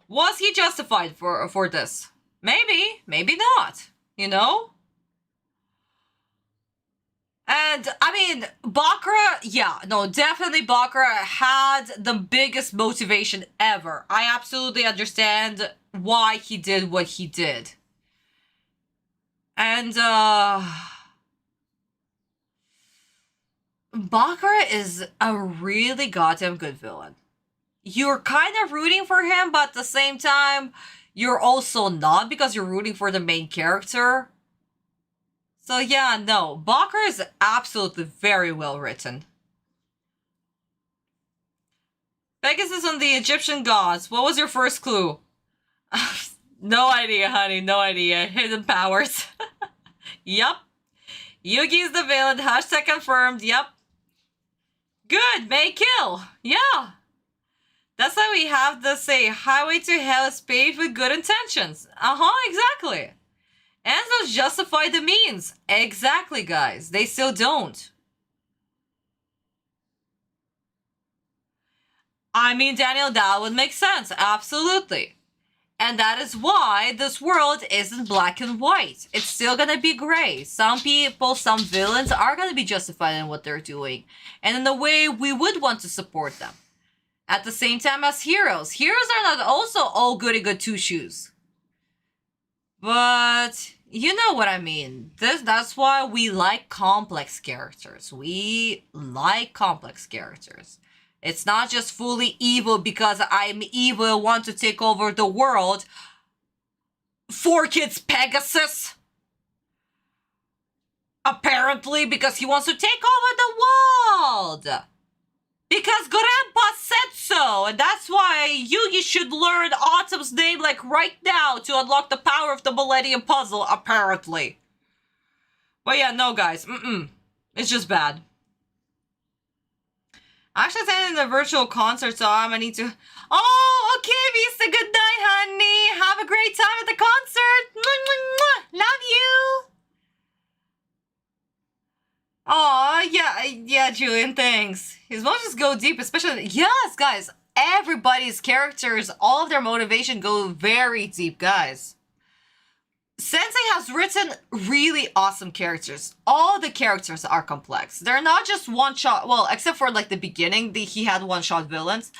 Was he justified for this? Maybe. Maybe not. You know? And, I mean, Bakura, yeah, no, definitely Bakura had the biggest motivation ever. I absolutely understand why he did what he did. And, Bakura is a really goddamn good villain. You're kind of rooting for him, but at the same time, you're also not because you're rooting for the main character. So yeah, no, Bakura is absolutely very well written. Pegasus and the Egyptian gods. What was your first clue? No idea, honey, no idea. Hidden powers. Yup. Yuugi is the villain. Hashtag confirmed. Yup. Good, may kill. Yeah. That's why we have to say highway to hell is paved with good intentions. Exactly. Ends don't justify the means. Exactly, guys. They still don't. I mean, Daniel, that would make sense. Absolutely. And that is why this world isn't black and white. It's still gonna be gray. Some people, some villains are gonna be justified in what they're doing. And in a way we would want to support them. At the same time as heroes. Heroes are not also all goody good two shoes. But you know what I mean. That's why we like complex characters. We like complex characters. It's not just fully evil because I'm evil and want to take over the world. 4Kids Pegasus. Apparently because he wants to take over the world. Because Grandpa said so. And that's why Yuugi should learn Atem's name like right now to unlock the power of the Millennium Puzzle, apparently. But yeah, no guys. It's just bad. I actually attended the virtual concert, so I'm gonna need to... Oh, okay, Vista, good night, honey. Have a great time at the concert. Mwah, mwah, mwah. Love you. Aw, yeah, Julian, thanks. His emotions go deep, especially... Yes, guys, everybody's characters, all of their motivation go very deep, guys. Sensei has written really awesome characters. All the characters are complex. They're not just one-shot... Well, except for, like, the beginning, he had one-shot villains.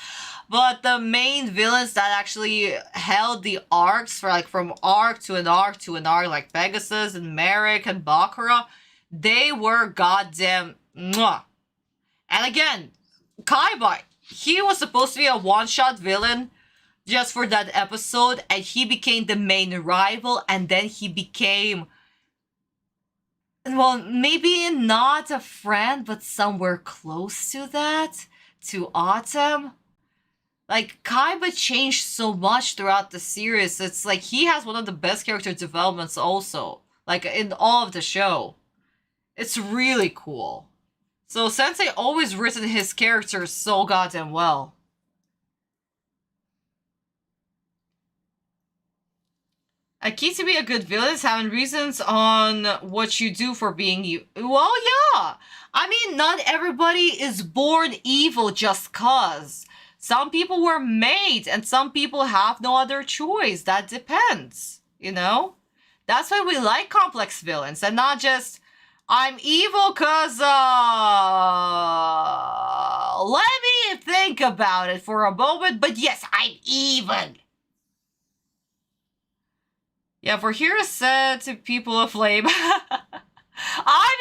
But the main villains that actually held the arcs, for like, from arc to an arc to an arc, like Pegasus and Merrick and Bakura, they were goddamn... Mwah. And again, Kaiba, he was supposed to be a one-shot villain just for that episode, and he became the main rival, and then he became, well, maybe not a friend, but somewhere close to that, to Atem. Like, Kaiba changed so much throughout the series. It's like he has one of the best character developments also, like in all of the show. It's really cool. So Sensei always written his characters so goddamn well. A key to be a good villain is having reasons on what you do for being you. Well, yeah. I mean, not everybody is born evil just cause. Some people were made and some people have no other choice. That depends, you know? That's why we like complex villains and not just, I'm evil cause, let me think about it for a moment, but yes, I'm evil. Yeah, for here said to people aflame. I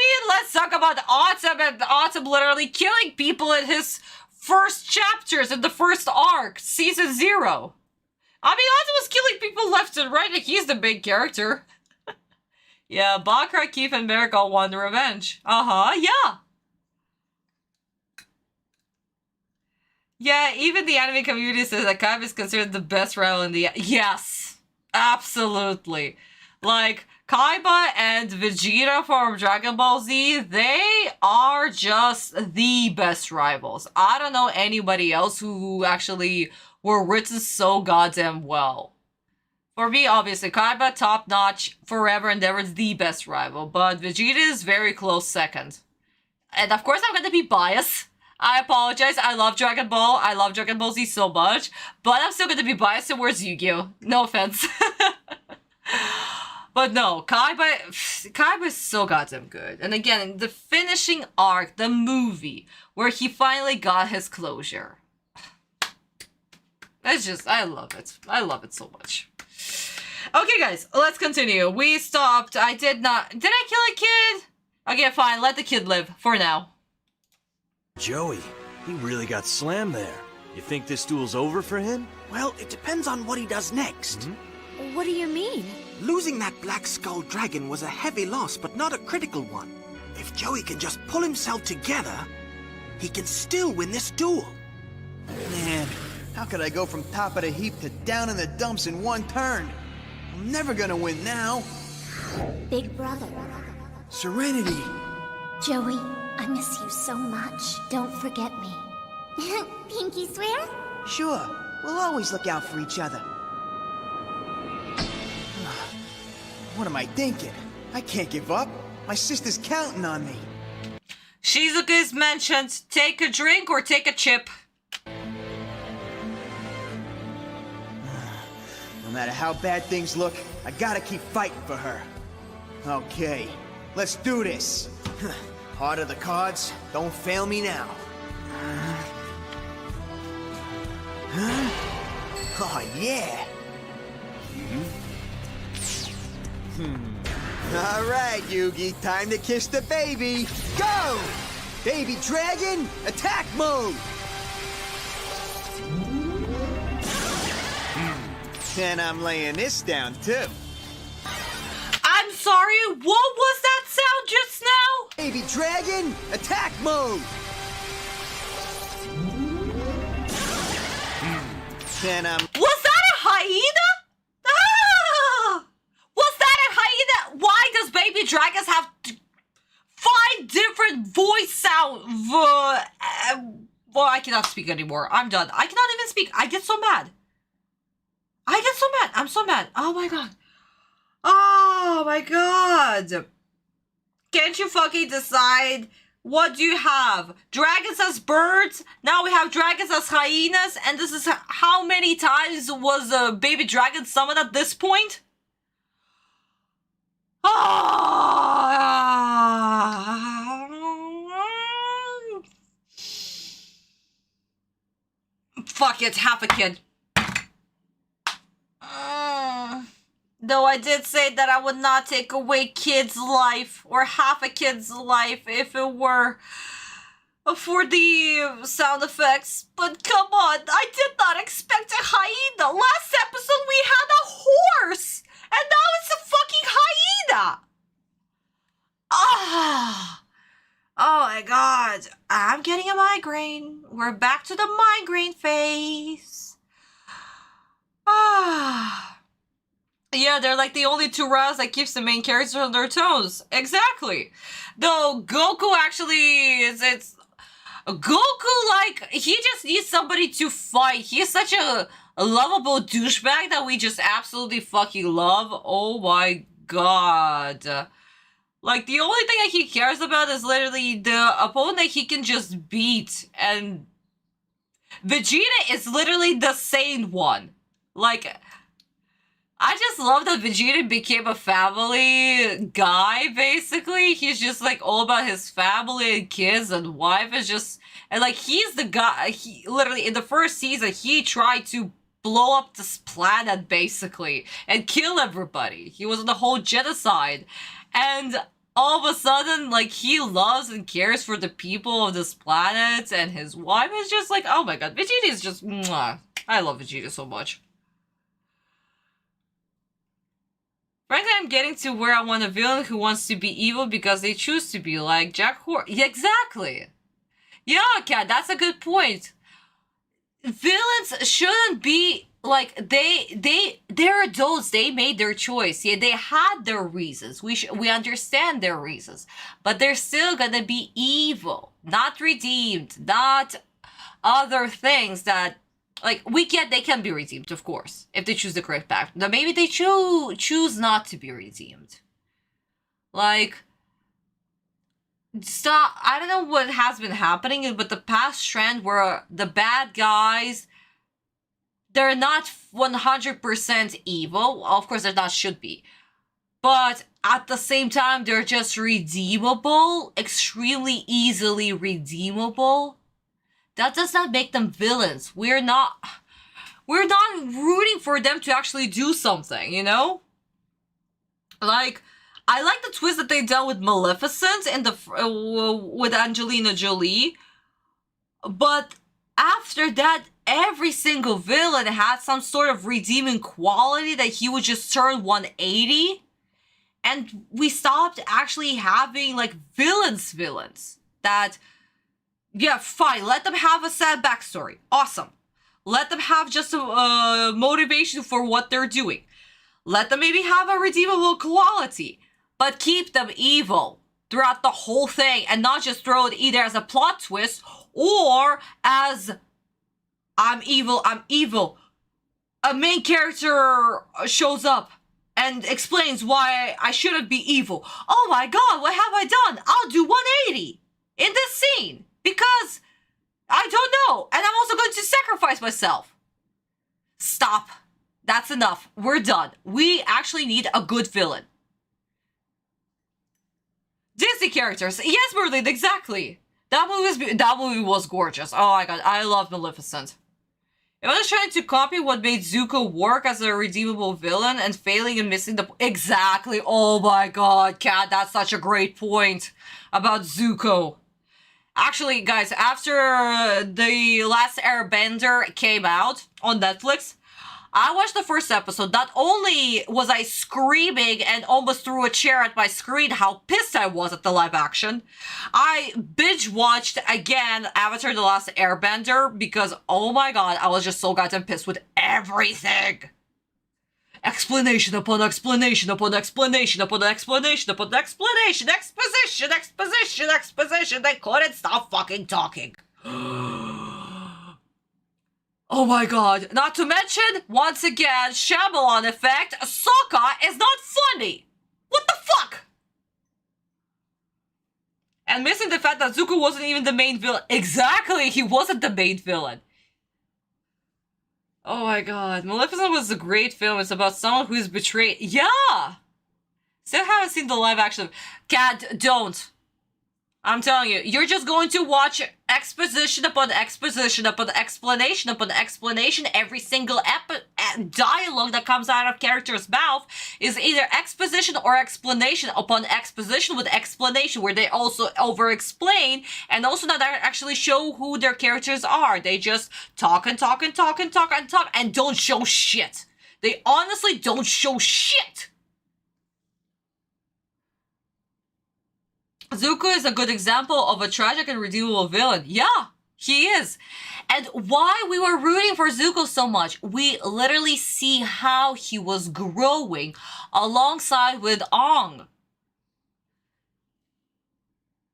mean, let's talk about Atem and Atem literally killing people in his first chapters in the first arc, season 0. I mean, Atem was killing people left and right, and he's the big character. Yeah, Bakura, Keith, and Merrick all want revenge. Yeah. Yeah, even the anime community says that Kaiba is considered the best rival in the... Yes, absolutely. Like, Kaiba and Vegeta from Dragon Ball Z, they are just the best rivals. I don't know anybody else who actually were written so goddamn well. For me, obviously, Kaiba, top-notch, forever and ever, the best rival. But Vegeta is very close second. And of course, I'm gonna be biased. I apologize. I love Dragon Ball. I love Dragon Ball Z so much. But I'm still gonna be biased towards Yu-Gi-Oh! No offense. But no, Kaiba is so goddamn good. And again, the finishing arc, the movie, where he finally got his closure. It's just, I love it. I love it so much. Okay, guys, let's continue. We stopped. Did I kill a kid? Okay, fine, let the kid live, for now. Joey, he really got slammed there. You think this duel's over for him? Well, it depends on what he does next. What do you mean? Losing that Black Skull Dragon was a heavy loss, but not a critical one. If Joey can just pull himself together, he can still win this duel. Man, how could I go from top of the heap to down in the dumps in one turn? I'm never gonna win now. Big brother. Serenity. Joey, I miss you so much. Don't forget me. Pinky swear? Sure, we'll always look out for each other. What am I thinking? I can't give up. My sister's counting on me. Shizuka is mentioned. Take a drink or take a chip. No matter how bad things look, I gotta keep fighting for her. Okay, let's do this. Heart of the cards, don't fail me now. Oh, yeah. All right, Yuugi, time to kiss the baby. Go! Baby dragon, attack mode! And I'm laying this down, too. I'm sorry, what was that sound just now? Baby dragon, attack mode! And I'm... Was that a hyena? Ah! Was that a hyena? Why does Baby Dragons have 5 different voice sound? Well, I cannot speak anymore. I'm done. I cannot even speak. I get so mad. I'm so mad. Oh my god. Oh my god. Can't you fucking decide? What do you have? Dragons as birds? Now we have dragons as hyenas? And this is how many times was a baby dragon summoned at this point? Fuck it, half a kid. Though I did say that I would not take away kids' life, or half a kid's life, if it were for the sound effects. But come on, I did not expect a hyena. Last episode we had a horse, and now it's a fucking hyena. Oh my god, I'm getting a migraine. We're back to the migraine phase. Yeah, they're like the only 2 rounds that keeps the main characters on their toes. Exactly. Though Goku actually it's Goku, like, he just needs somebody to fight. He's such a lovable douchebag that we just absolutely fucking love. Oh my god. Like, the only thing that he cares about is literally the opponent that he can just beat. And Vegeta is literally the sane one. Like, I just love that Vegeta became a family guy, basically. He's just, like, all about his family and kids and wife is just... And, like, he's the guy... He literally, in the first season, he tried to blow up this planet, basically, and kill everybody. He was in the whole genocide. And all of a sudden, like, he loves and cares for the people of this planet, and his wife is just like, oh my god, Vegeta is just... Mwah. I love Vegeta so much. Frankly, I'm getting to where I want a villain who wants to be evil because they choose to be, like Jack Hor- Yeah, exactly. Yeah, Kat, that's a good point. Villains shouldn't be, like, they're adults, they made their choice. Yeah, they had their reasons. We understand their reasons. But they're still gonna be evil. Not redeemed. Not other things that... Like, we get they can be redeemed, of course, if they choose the correct path. Now, maybe they choose not to be redeemed. Like, stop. I don't know what has been happening, but the past trend where the bad guys, they're not 100% evil. Of course, they're not should be. but at the same time, they're just redeemable, extremely easily redeemable. That does not make them villains. We're not rooting for them to actually do something, you know? Like, I like the twist that they done with Maleficent and with Angelina Jolie, but after that, every single villain had some sort of redeeming quality that he would just turn 180, and we stopped actually having like villains that, yeah, fine, let them have a sad backstory, awesome. Let them have just a motivation for what they're doing. Let them maybe have a redeemable quality, but keep them evil throughout the whole thing and not just throw it either as a plot twist or as I'm evil. A main character shows up and explains why I shouldn't be evil. Oh my god, what have I done? I'll do 180 in this scene because I don't know, and I'm also going to sacrifice myself. Stop. That's enough. We're done. We actually need a good villain. Disney characters. Yes, Merlin, exactly. That movie was gorgeous. Oh my god, I love Maleficent. It was trying to copy what made Zuko work as a redeemable villain and failing and missing the... Exactly. Oh my god, Kat, that's such a great point about Zuko. Actually, guys, after The Last Airbender came out on Netflix, I watched the first episode. Not only was I screaming and almost threw a chair at my screen how pissed I was at the live action, I binge watched again Avatar The Last Airbender because, oh my god, I was just so goddamn pissed with everything. Explanation upon explanation upon explanation upon explanation upon explanation, exposition. They couldn't stop fucking talking. Oh my god. Not to mention, once again, Shyamalan effect, Sokka is not funny. What the fuck? And missing the fact that Zuko wasn't even the main villain. Exactly, he wasn't the main villain. Oh my god. Maleficent was a great film. It's about someone who is betrayed. Yeah! Still haven't seen the live action. Cat, don't. I'm telling you, you're just going to watch exposition upon exposition upon explanation upon explanation. Every single dialogue that comes out of character's mouth is either exposition or explanation upon exposition with explanation, where they also over-explain and also not actually show who their characters are. They just talk and talk and talk and talk and talk and don't show shit. They honestly don't show shit. Zuko is a good example of a tragic and redeemable villain. Yeah, he is. And why we were rooting for Zuko so much, we literally see how he was growing alongside with Aang.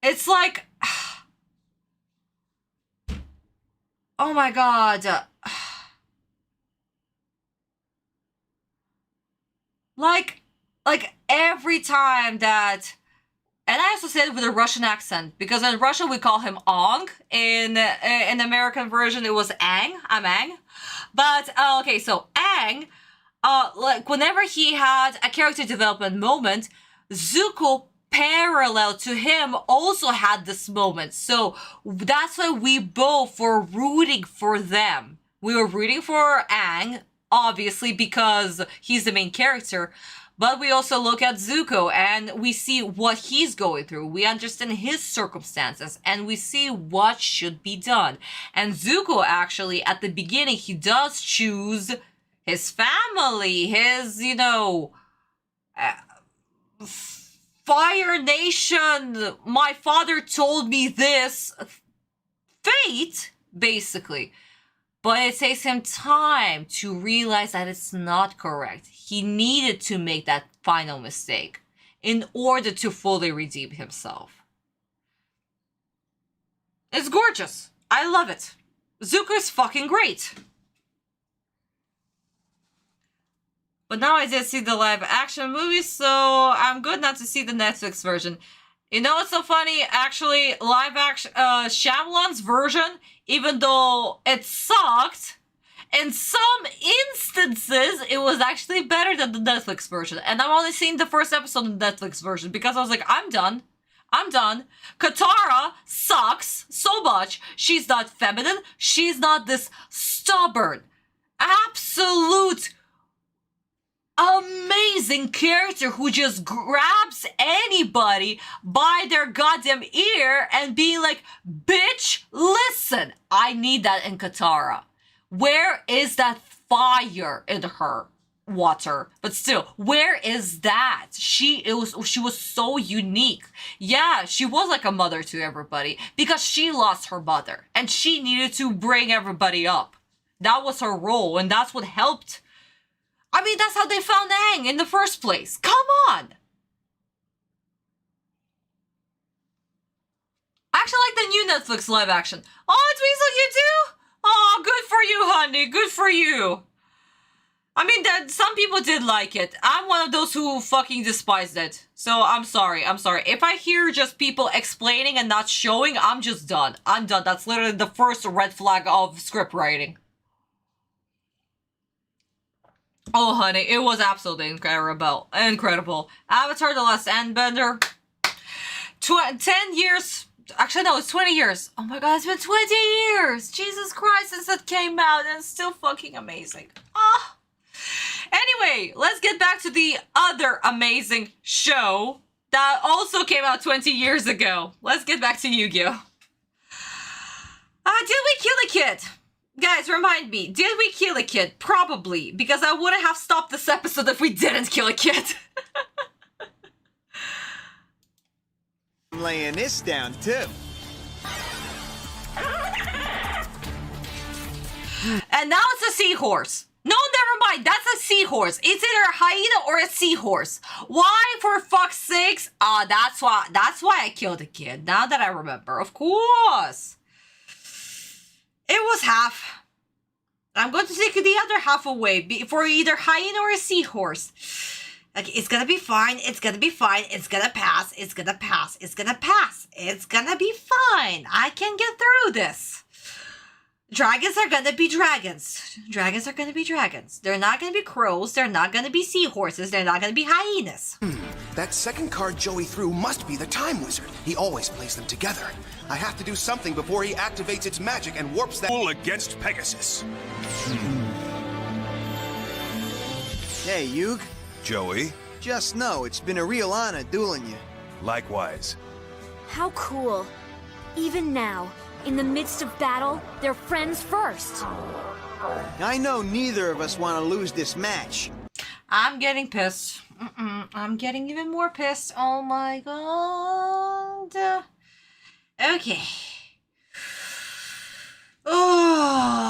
It's like... Oh my god. Like every time that... And I also said it with a Russian accent, because in Russian we call him Aang. In the American version it was Aang. I'm Aang. But, okay, so Aang, like whenever he had a character development moment, Zuko parallel to him also had this moment. So that's why we both were rooting for them. We were rooting for Aang, obviously, because he's the main character. But we also look at Zuko and we see what he's going through. We understand his circumstances and we see what should be done. And Zuko actually, at the beginning, he does choose his family, his, you know, Fire Nation, my father told me this, fate, basically. But it takes him time to realize that it's not correct. He needed to make that final mistake in order to fully redeem himself. It's gorgeous. I love it. Zuko's fucking great. But now I did see the live action movie, so I'm good not to see the Netflix version. You know what's so funny? Actually, live action, Shyamalan's version, even though it sucked, In some instances, it was actually better than the Netflix version. And I'm only seeing the first episode of the Netflix version because I was like, I'm done. I'm done. Katara sucks so much. She's not feminine. She's not this stubborn, absolute, amazing character who just grabs anybody by their goddamn ear and being like, bitch, listen, I need that in Katara. Where is that fire in her? Water, but still, where is that? She was so unique. Yeah, she was like a mother to everybody because she lost her mother and she needed to bring everybody up. That was her role, and that's what helped. I mean, that's how they found Aang in the first place. Come on. I actually like the new Netflix live action. Oh, Dweezil, you do? Oh, good for you, honey. Good for you. I mean, that some people did like it. I'm one of those who fucking despised it. So I'm sorry. I'm sorry. If I hear just people explaining and not showing, I'm just done. I'm done. That's literally the first red flag of script writing. Oh, honey, it was absolutely incredible. Incredible. Avatar: The Last Airbender. 10 years. Actually, no, it's 20 years. Oh my god, it's been 20 years. Jesus Christ, since it came out, and it's still fucking amazing. Ah. Anyway, let's get back to the other amazing show that also came out 20 years ago. Let's get back to Yu-Gi-Oh! Did we kill a kid? Guys, remind me, did we kill a kid? Probably, because I wouldn't have stopped this episode if we didn't kill a kid. I'm laying this down, too. And now it's a seahorse. No, never mind. That's a seahorse. It's either a hyena or a seahorse. Why, for fuck's sakes? That's why I killed the kid. Now that I remember, of course. It was half. I'm going to take the other half away for either hyena or a seahorse. Like, it's gonna be fine. It's gonna be fine. It's gonna pass. It's gonna pass. It's gonna pass. It's gonna be fine. I can get through this. Dragons are gonna be dragons. Dragons are gonna be dragons. They're not gonna be crows. They're not gonna be seahorses. They're not gonna be hyenas. That second card Joey threw must be the Time Wizard. He always plays them together. I have to do something before he activates its magic and warps that duel against Pegasus. Hey, Yuugi. Joey? Just know it's been a real honor dueling you. Likewise. How cool. Even now, in the midst of battle, they're friends first. I know neither of us want to lose this match. I'm getting pissed. I'm getting even more pissed. Oh my god. Okay. Oh.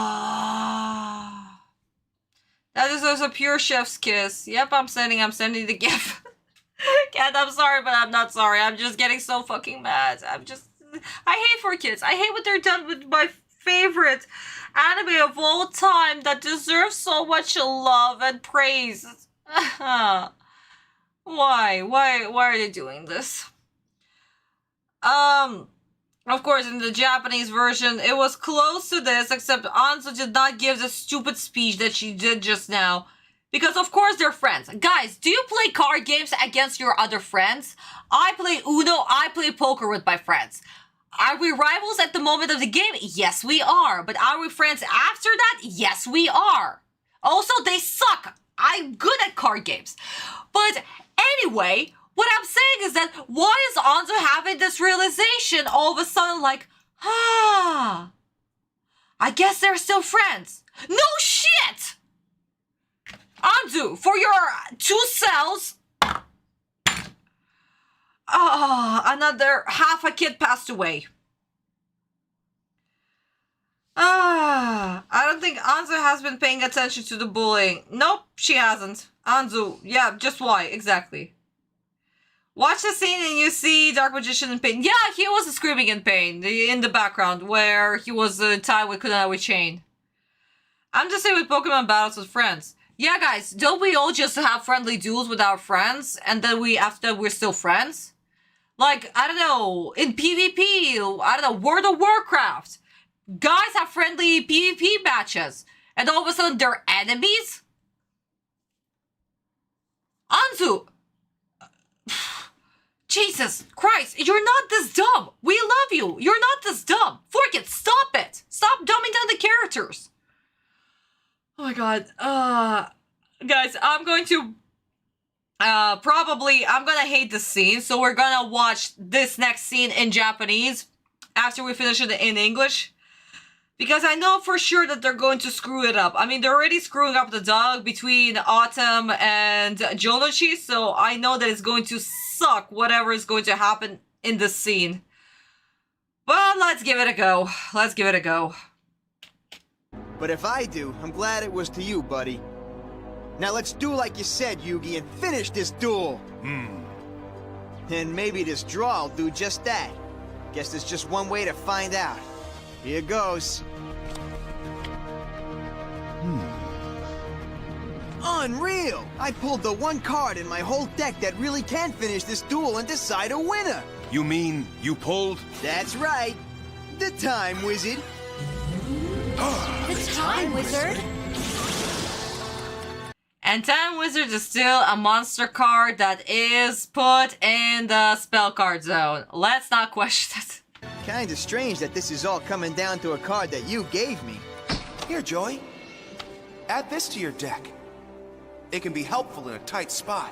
That deserves a pure chef's kiss. Yep, I'm sending the gif. Cat, I'm sorry, but I'm not sorry. I'm just getting so fucking mad. I hate for kids. I hate what they're done with my favorite anime of all time that deserves so much love and praise. Why? Why are they doing this? Of course, in the Japanese version, it was close to this, except Anzu did not give the stupid speech that she did just now. Because, of course, they're friends. Guys, do you play card games against your other friends? I play Uno, I play poker with my friends. Are we rivals at the moment of the game? Yes, we are. But are we friends after that? Yes, we are. Also, they suck. I'm good at card games. But anyway, what I'm saying is that why is Anzu having this realization all of a sudden like, I guess they're still friends. No shit! Anzu, for your 2 cells, another half a kid passed away. I don't think Anzu has been paying attention to the bullying. Nope, she hasn't. Anzu, yeah, just why, exactly. Watch the scene and you see Dark Magician in pain. Yeah, he was screaming in pain in the background where he was tied with Kunawi chain. I'm just saying with Pokemon battles with friends. Yeah, guys, don't we all just have friendly duels with our friends and then after we're still friends? Like, I don't know, in PvP, I don't know, World of Warcraft. Guys have friendly PvP matches. And all of a sudden they're enemies? Anzu! Jesus Christ, you're not this dumb! We love you! You're not this dumb! Fork it! Stop it! Stop dumbing down the characters! Oh my god. Guys, I'm going to... I'm gonna hate this scene, so we're gonna watch this next scene in Japanese after we finish it in English. Because I know for sure that they're going to screw it up. I mean, they're already screwing up the dog between Atem and Jonochi, so I know that it's going to suck whatever is going to happen in this scene. Well, let's give it a go. Let's give it a go. But if I do, I'm glad it was to you, buddy. Now let's do like you said, Yuugi, and finish this duel. And maybe this draw will do just that. Guess there's just one way to find out. Here goes. Unreal! I pulled the one card in my whole deck that really can finish this duel and decide a winner. You mean you pulled? That's right. The Time Wizard. The Time Wizard? And Time Wizard is still a monster card that is put in the spell card zone. Let's not question it. Kinda strange that this is all coming down to a card that you gave me. Here, Joey. Add this to your deck. It can be helpful in a tight spot.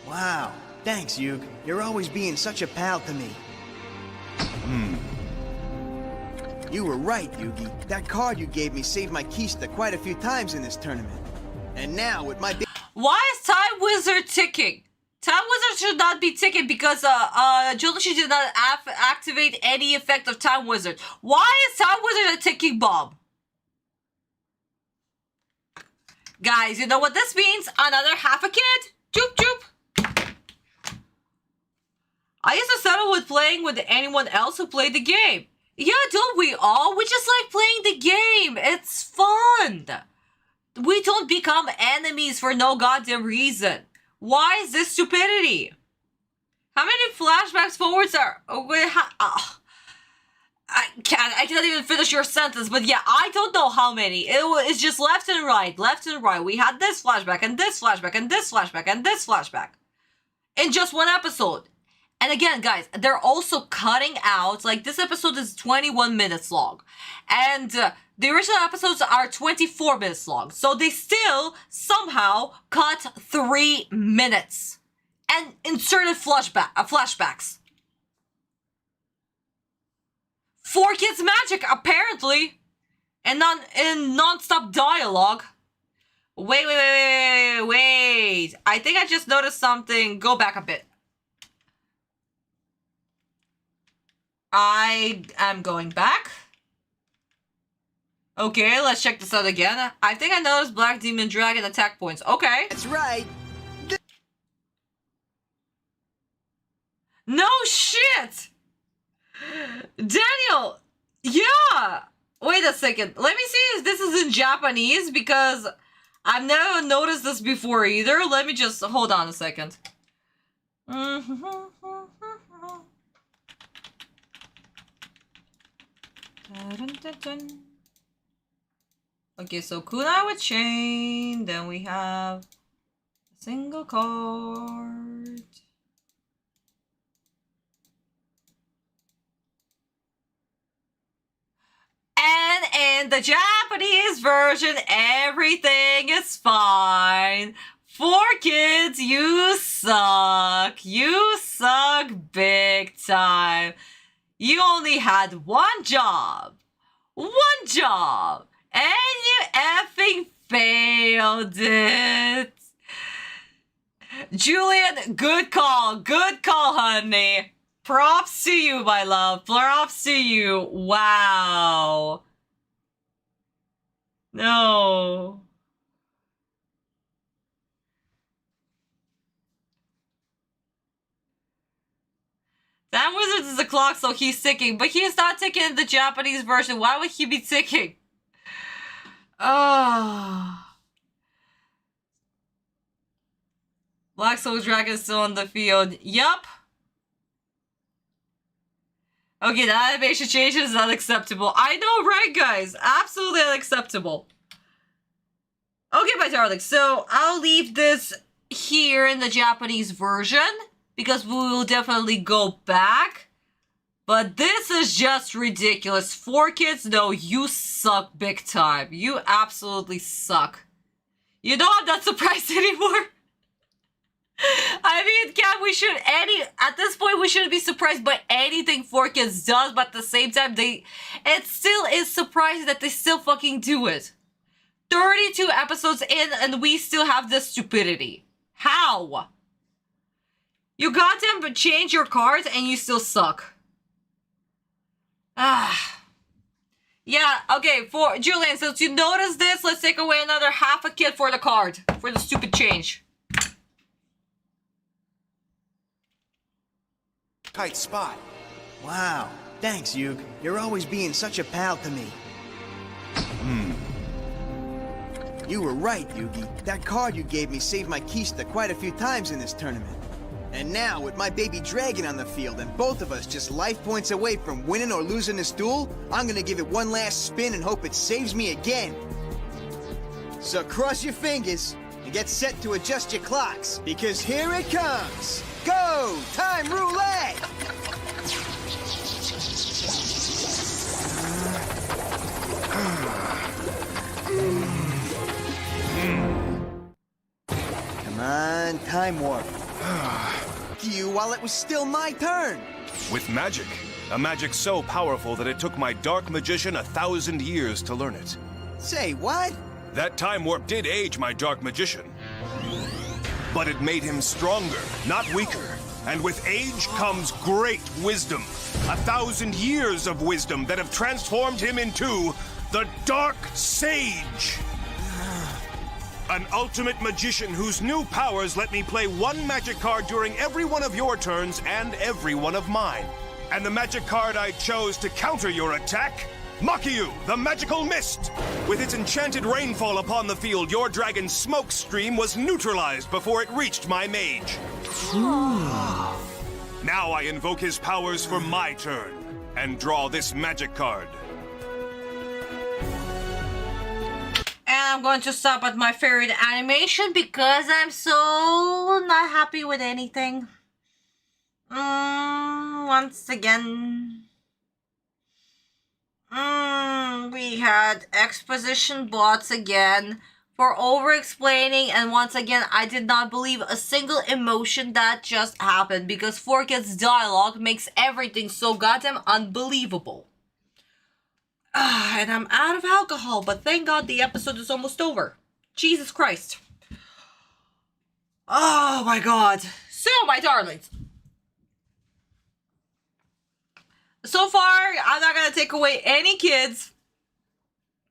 Wow. Thanks, Yuugi. You're always being such a pal to me. You were right, Yuugi. That card you gave me saved my Kista quite a few times in this tournament. And now, with my big... Why is Time Wizard ticking? Time Wizard should not be ticking because Jonochi did not activate any effect of Time Wizard. Why is Time Wizard a ticking bomb? Guys, you know what this means? Another half a kid? Joop joop. I used to settle with playing with anyone else who played the game. Yeah, don't we all? We just like playing the game. It's fun. We don't become enemies for no goddamn reason. Why is this stupidity? How many flashbacks forwards are... I cannot even finish your sentence, but yeah, I don't know how many. It's just left and right, left and right. We had this flashback, and this flashback, and this flashback, and this flashback. In just one episode. And again, guys, they're also cutting out... Like, this episode is 21 minutes long. And the original episodes are 24 minutes long. So they still somehow cut 3 minutes. And inserted flashbacks. 4Kids magic, apparently. And non-stop dialogue. Wait. I think I just noticed something. Go back a bit. I am going back. Okay, let's check this out again. I think I noticed Black Demon Dragon attack points. Okay. That's right. No shit! Daniel! Yeah! Wait a second. Let me see if this is in Japanese because I've never noticed this before either. Let me just hold on a second. Okay, so kunai with chain. Then we have a single card. And in the Japanese version, everything is fine. 4Kids, you suck. You suck big time. You only had one job. One job. And you effing failed it. Julian, good call. Good call, honey. Props to you, my love. Props to you. Wow. No. Time Wizard is a clock, so he's ticking. But he's not ticking in the Japanese version. Why would he be ticking? Ah. Black Soul Dragon is still on the field. Yup. Okay, the animation change is unacceptable. I know, right, guys? Absolutely unacceptable. Okay, my darling, so I'll leave this here in the Japanese version because we will definitely go back. But this is just ridiculous. 4Kids, no, you suck big time. You absolutely suck. You know, I'm not surprised anymore. I mean, at this point, we shouldn't be surprised by anything 4Kids does, but at the same time, it still is surprising that they still fucking do it. 32 episodes in, and we still have this stupidity. How? You got them, but change your cards, and you still suck. Yeah, okay, for Julian, since you noticed this, let's take away another half a kid for the card. For the stupid change. Tight spot. Wow. Thanks, Yuugi. You're always being such a pal to me. You were right, Yuugi. That card you gave me saved my Kista quite a few times in this tournament. And now, with my baby dragon on the field and both of us just life points away from winning or losing this duel, I'm gonna give it one last spin and hope it saves me again. So cross your fingers and get set to adjust your clocks, because here it comes. Go! Time roulette! Come on, time warp. You while it was still my turn. With magic. A magic so powerful that it took my dark magician 1,000 years to learn it. Say, what? That time warp did age my dark magician. But it made him stronger, not weaker. And with age comes great wisdom. 1,000 years of wisdom that have transformed him into the Dark Sage. An ultimate magician whose new powers let me play one magic card during every one of your turns and every one of mine. And the magic card I chose to counter your attack? Makiyu, the magical mist! With its enchanted rainfall upon the field, your dragon's smoke stream was neutralized before it reached my mage. Now I invoke his powers for my turn, and draw this magic card. And I'm going to stop at my favorite animation because I'm so not happy with anything. Once again. We had exposition bots again for over-explaining, and once again, I did not believe a single emotion that just happened because 4Kids dialogue makes everything so goddamn unbelievable. And I'm out of alcohol, but thank God the episode is almost over. Jesus Christ. Oh my God. So, my darlings. So far, I'm not going to take away any kids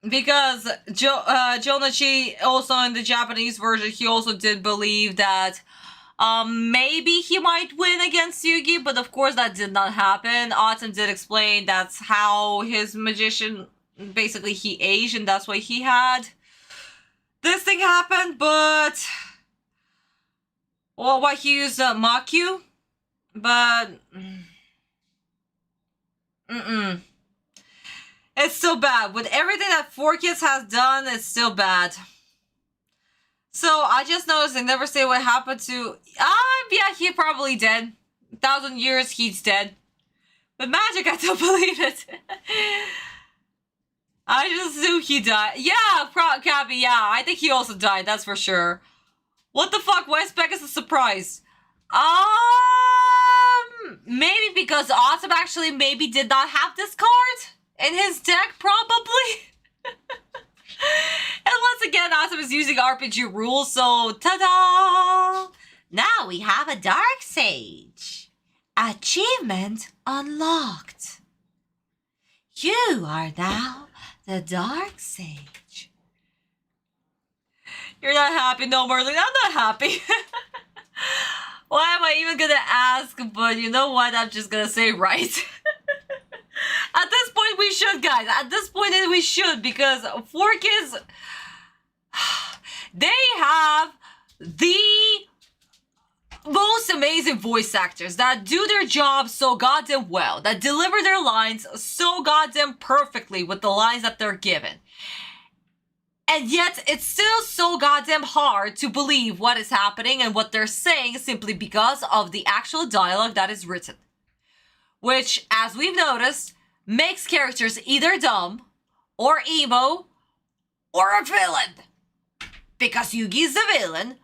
because Jonachi, also in the Japanese version, he also did believe that maybe he might win against Yuugi, but of course that did not happen. Atem did explain that's how his magician, basically he aged and that's why he had this thing happen, but well, why he used Makiyu, but it's still bad. With everything that 4Kids has done, it's still bad. So, I just noticed they never say what happened to... yeah, he probably dead. 1,000 years, he's dead. But magic, I don't believe it. I just assume he died. Yeah, Cappy, yeah, I think he also died, that's for sure. What the fuck? Why is Pegasus surprised? Maybe because Atem actually maybe did not have this card in his deck, probably. And once again, Atem is using RPG rules, so ta-da! Now we have a Dark Sage. Achievement unlocked. You are now the Dark Sage. You're not happy, no, Merlin. I'm not happy. Why am I even gonna ask? But you know what? I'm just gonna say right. At this point, we should, guys. At this point, we should, because 4Kids, they have the most amazing voice actors that do their job so goddamn well, that deliver their lines so goddamn perfectly with the lines that they're given. And yet, it's still so goddamn hard to believe what is happening and what they're saying simply because of the actual dialogue that is written. Which, as we've noticed, makes characters either dumb, or emo, or a villain. Because Yuugi's the villain,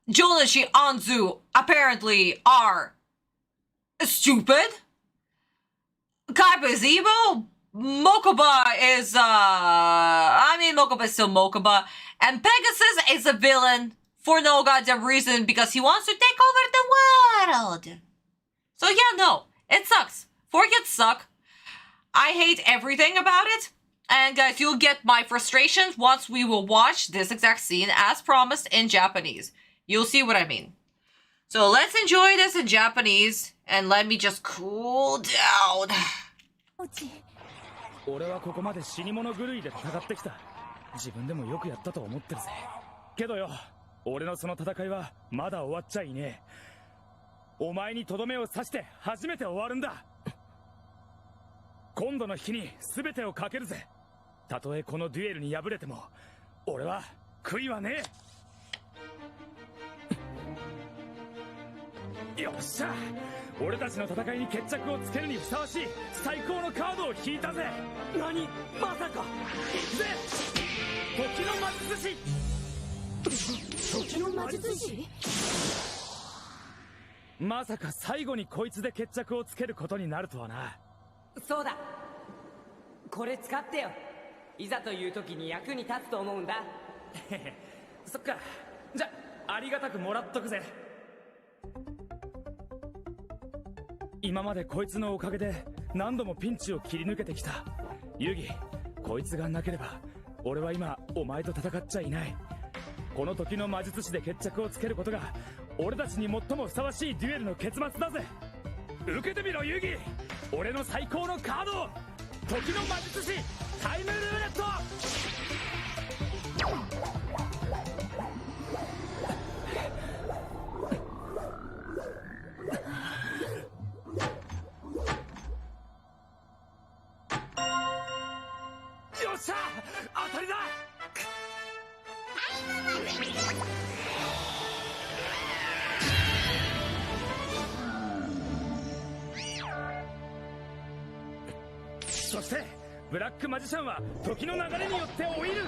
Jonichi, Anzu apparently are stupid, Kaiba is emo, Mokuba is, Mokuba is still Mokuba, and Pegasus is a villain for no goddamn reason because he wants to take over the world. So yeah, no, it sucks. 4Kids suck. I hate everything about it. And guys, you'll get my frustrations once we will watch this exact scene as promised in Japanese. You'll see what I mean. So let's enjoy this in Japanese and let me just cool down. 俺はここまで死に物狂いで戦ってきた。自分でもよくやったと思ってるぜ。けどよ、俺のその戦いはまだ終わっちゃいねえ。お前にとどめを刺して初めて終わるんだ。今度の日に全てをかけるぜ。たとえこのデュエルに敗れても、俺は悔いはねえ。よっしゃ、俺たちの戦いに決着をつけるにふさわしい最高のカードを引いたぜ。何、まさか。行くぜ、時の魔術師。時の魔術師。まさか最後にこいつで決着をつけることになるとはな。そうだ、これ使ってよ。いざという時に役に立つと思うんだ。そっか、じゃありがたくもらっとくぜ。今までこいつのおかげで何度もピンチを切り抜けてきた。ユウギ、こいつがなければ俺は今お前と戦っちゃいない。この時の魔術師で決着をつけることが俺たちに最もふさわしいデュエルの結末だぜ。受けてみろユウギ、俺の最高のカード、時の魔術師タイムルーレット。よっしゃ、当たりだ。そしてブラックマジシャンは時の流れによって老いる。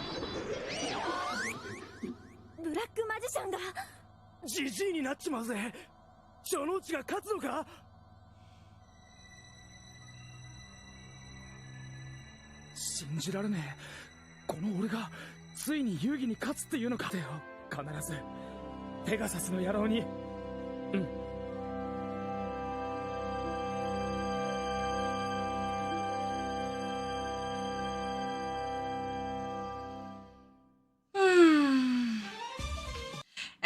ブラックマジシャンがジジイになっちまうぜ。城之内が勝つのか。信じられねえ、この俺がついに遊戯に勝つっていうのか。必ずペガサスの野郎に。うん。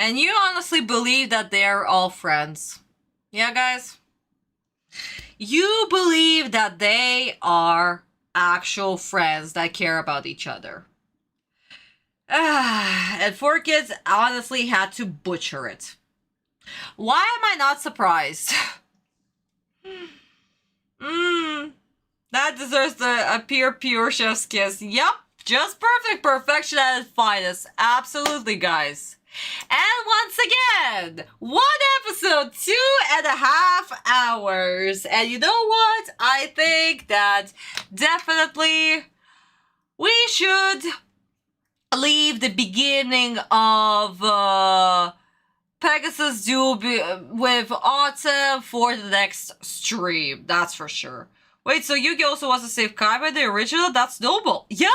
And you honestly believe that they're all friends? Yeah, guys? You believe that they are actual friends that care about each other. And 4Kids honestly had to butcher it. Why am I not surprised? That deserves a pure chef's kiss. Yep, just perfect perfection at its finest. Absolutely, guys. And once again, one episode, 2.5 hours. And you know what? I think that definitely we should leave the beginning of Pegasus duel with Atem for the next stream. That's for sure. Wait, so Yuugi also wants to save Kaiba in the original? That's noble. Yeah,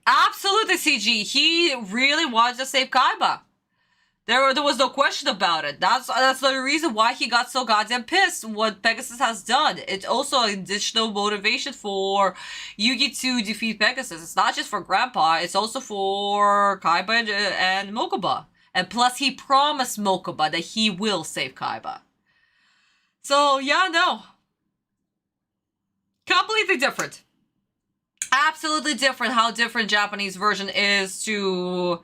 absolutely, CG. He really wanted to save Kaiba. There was no question about it. That's the reason why he got so goddamn pissed what Pegasus has done. It's also additional motivation for Yuugi to defeat Pegasus. It's not just for Grandpa, it's also for Kaiba and Mokuba. And plus he promised Mokuba that he will save Kaiba. So yeah, no. Completely different. Absolutely different how different Japanese version is to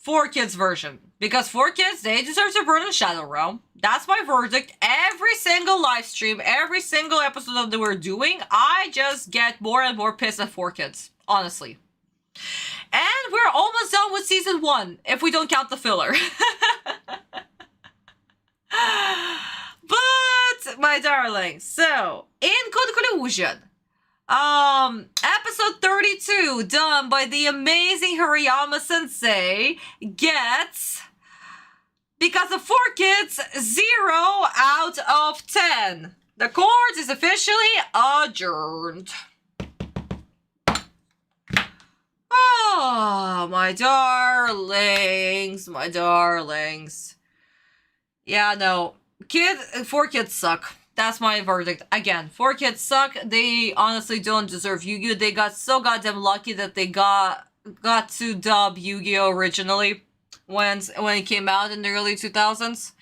4Kids version. Because 4Kids, they deserve to burn in Shadow Realm. That's my verdict. Every single live stream, every single episode that we're doing, I just get more and more pissed at 4Kids. Honestly. And we're almost done with season 1, if we don't count the filler. But, my darlings, so, in conclusion, episode 32, done by the amazing Hirayama-sensei, gets, because of 4 kids, 0 out of 10. The court is officially adjourned. Oh, my darlings, my darlings. Yeah, no, 4 kids suck. That's my verdict. Again, 4 kids suck. They honestly don't deserve Yu-Gi-Oh! They got so goddamn lucky that they got to dub Yu-Gi-Oh! Originally when it came out in the early 2000s.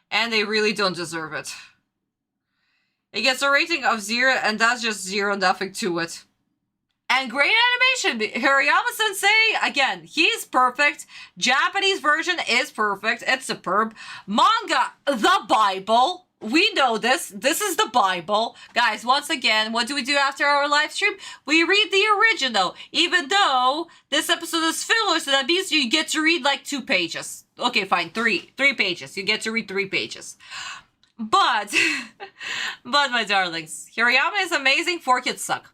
And they really don't deserve it. It gets a rating of 0, and that's just 0, nothing to it. And great animation. Hirayama-sensei, again, he's perfect. Japanese version is perfect. It's superb. Manga, the Bible. We know this. This is the Bible. Guys, once again, what do we do after our live stream? We read the original. Even though this episode is filler, so that means you get to read like 2 pages. Okay, fine, 3 pages. You get to read 3 pages. But, my darlings, Hirayama is amazing. 4 kids suck.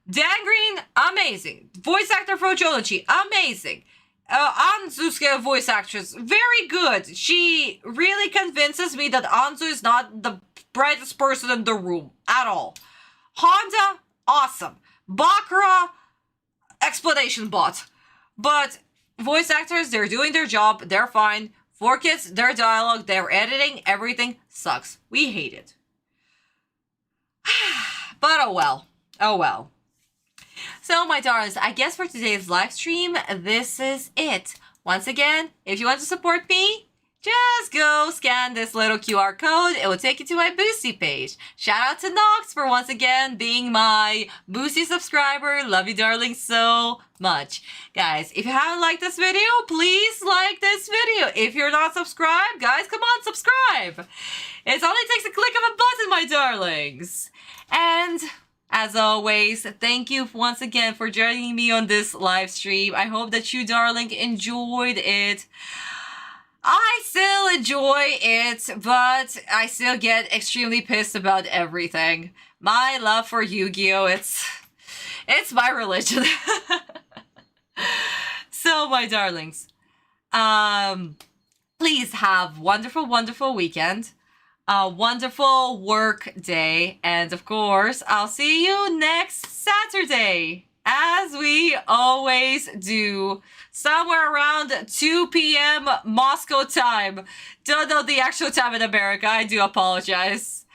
Dan Green, amazing. Voice actor for Jonochi, amazing. Anzu's voice actress, very good. She really convinces me that Anzu is not the brightest person in the room at all. Honda, awesome. Bakura, explanation bot. But voice actors, they're doing their job, they're fine. 4 kids, their dialogue, their editing, everything sucks. We hate it. But oh well. Oh well. So, my darlings, I guess for today's live stream, this is it. Once again, if you want to support me, just go scan this little QR code. It will take you to my Boosty page. Shout out to Nox for once again being my Boosty subscriber. Love you, darling, so much. Guys, if you haven't liked this video, please like this video. If you're not subscribed, guys, come on, subscribe. It only takes a click of a button, my darlings. And as always, thank you once again for joining me on this live stream. I hope that you, darling, enjoyed it. I still enjoy it, but I still get extremely pissed about everything. My love for Yu-Gi-Oh! It's my religion. So, my darlings, please have wonderful, wonderful weekend. A wonderful work day, and of course, I'll see you next Saturday, as we always do, somewhere around 2 p.m. Moscow time. Don't know the actual time in America, I do apologize.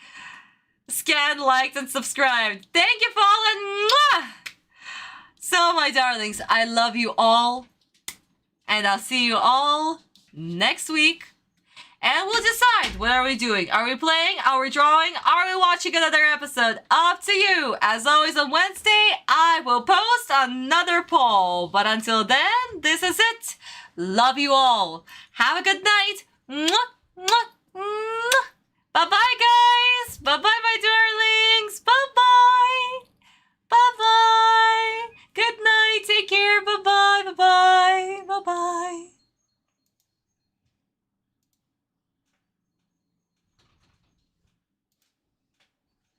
Scan, liked, and subscribed. Thank you, Fallen! Mwah! So, my darlings, I love you all, and I'll see you all next week. And we'll decide, what are we doing? Are we playing? Are we drawing? Are we watching another episode? Up to you. As always on Wednesday, I will post another poll. But until then, this is it. Love you all. Have a good night. Mwah, mwah, mwah. Bye-bye, guys. Bye-bye, my darlings. Bye-bye.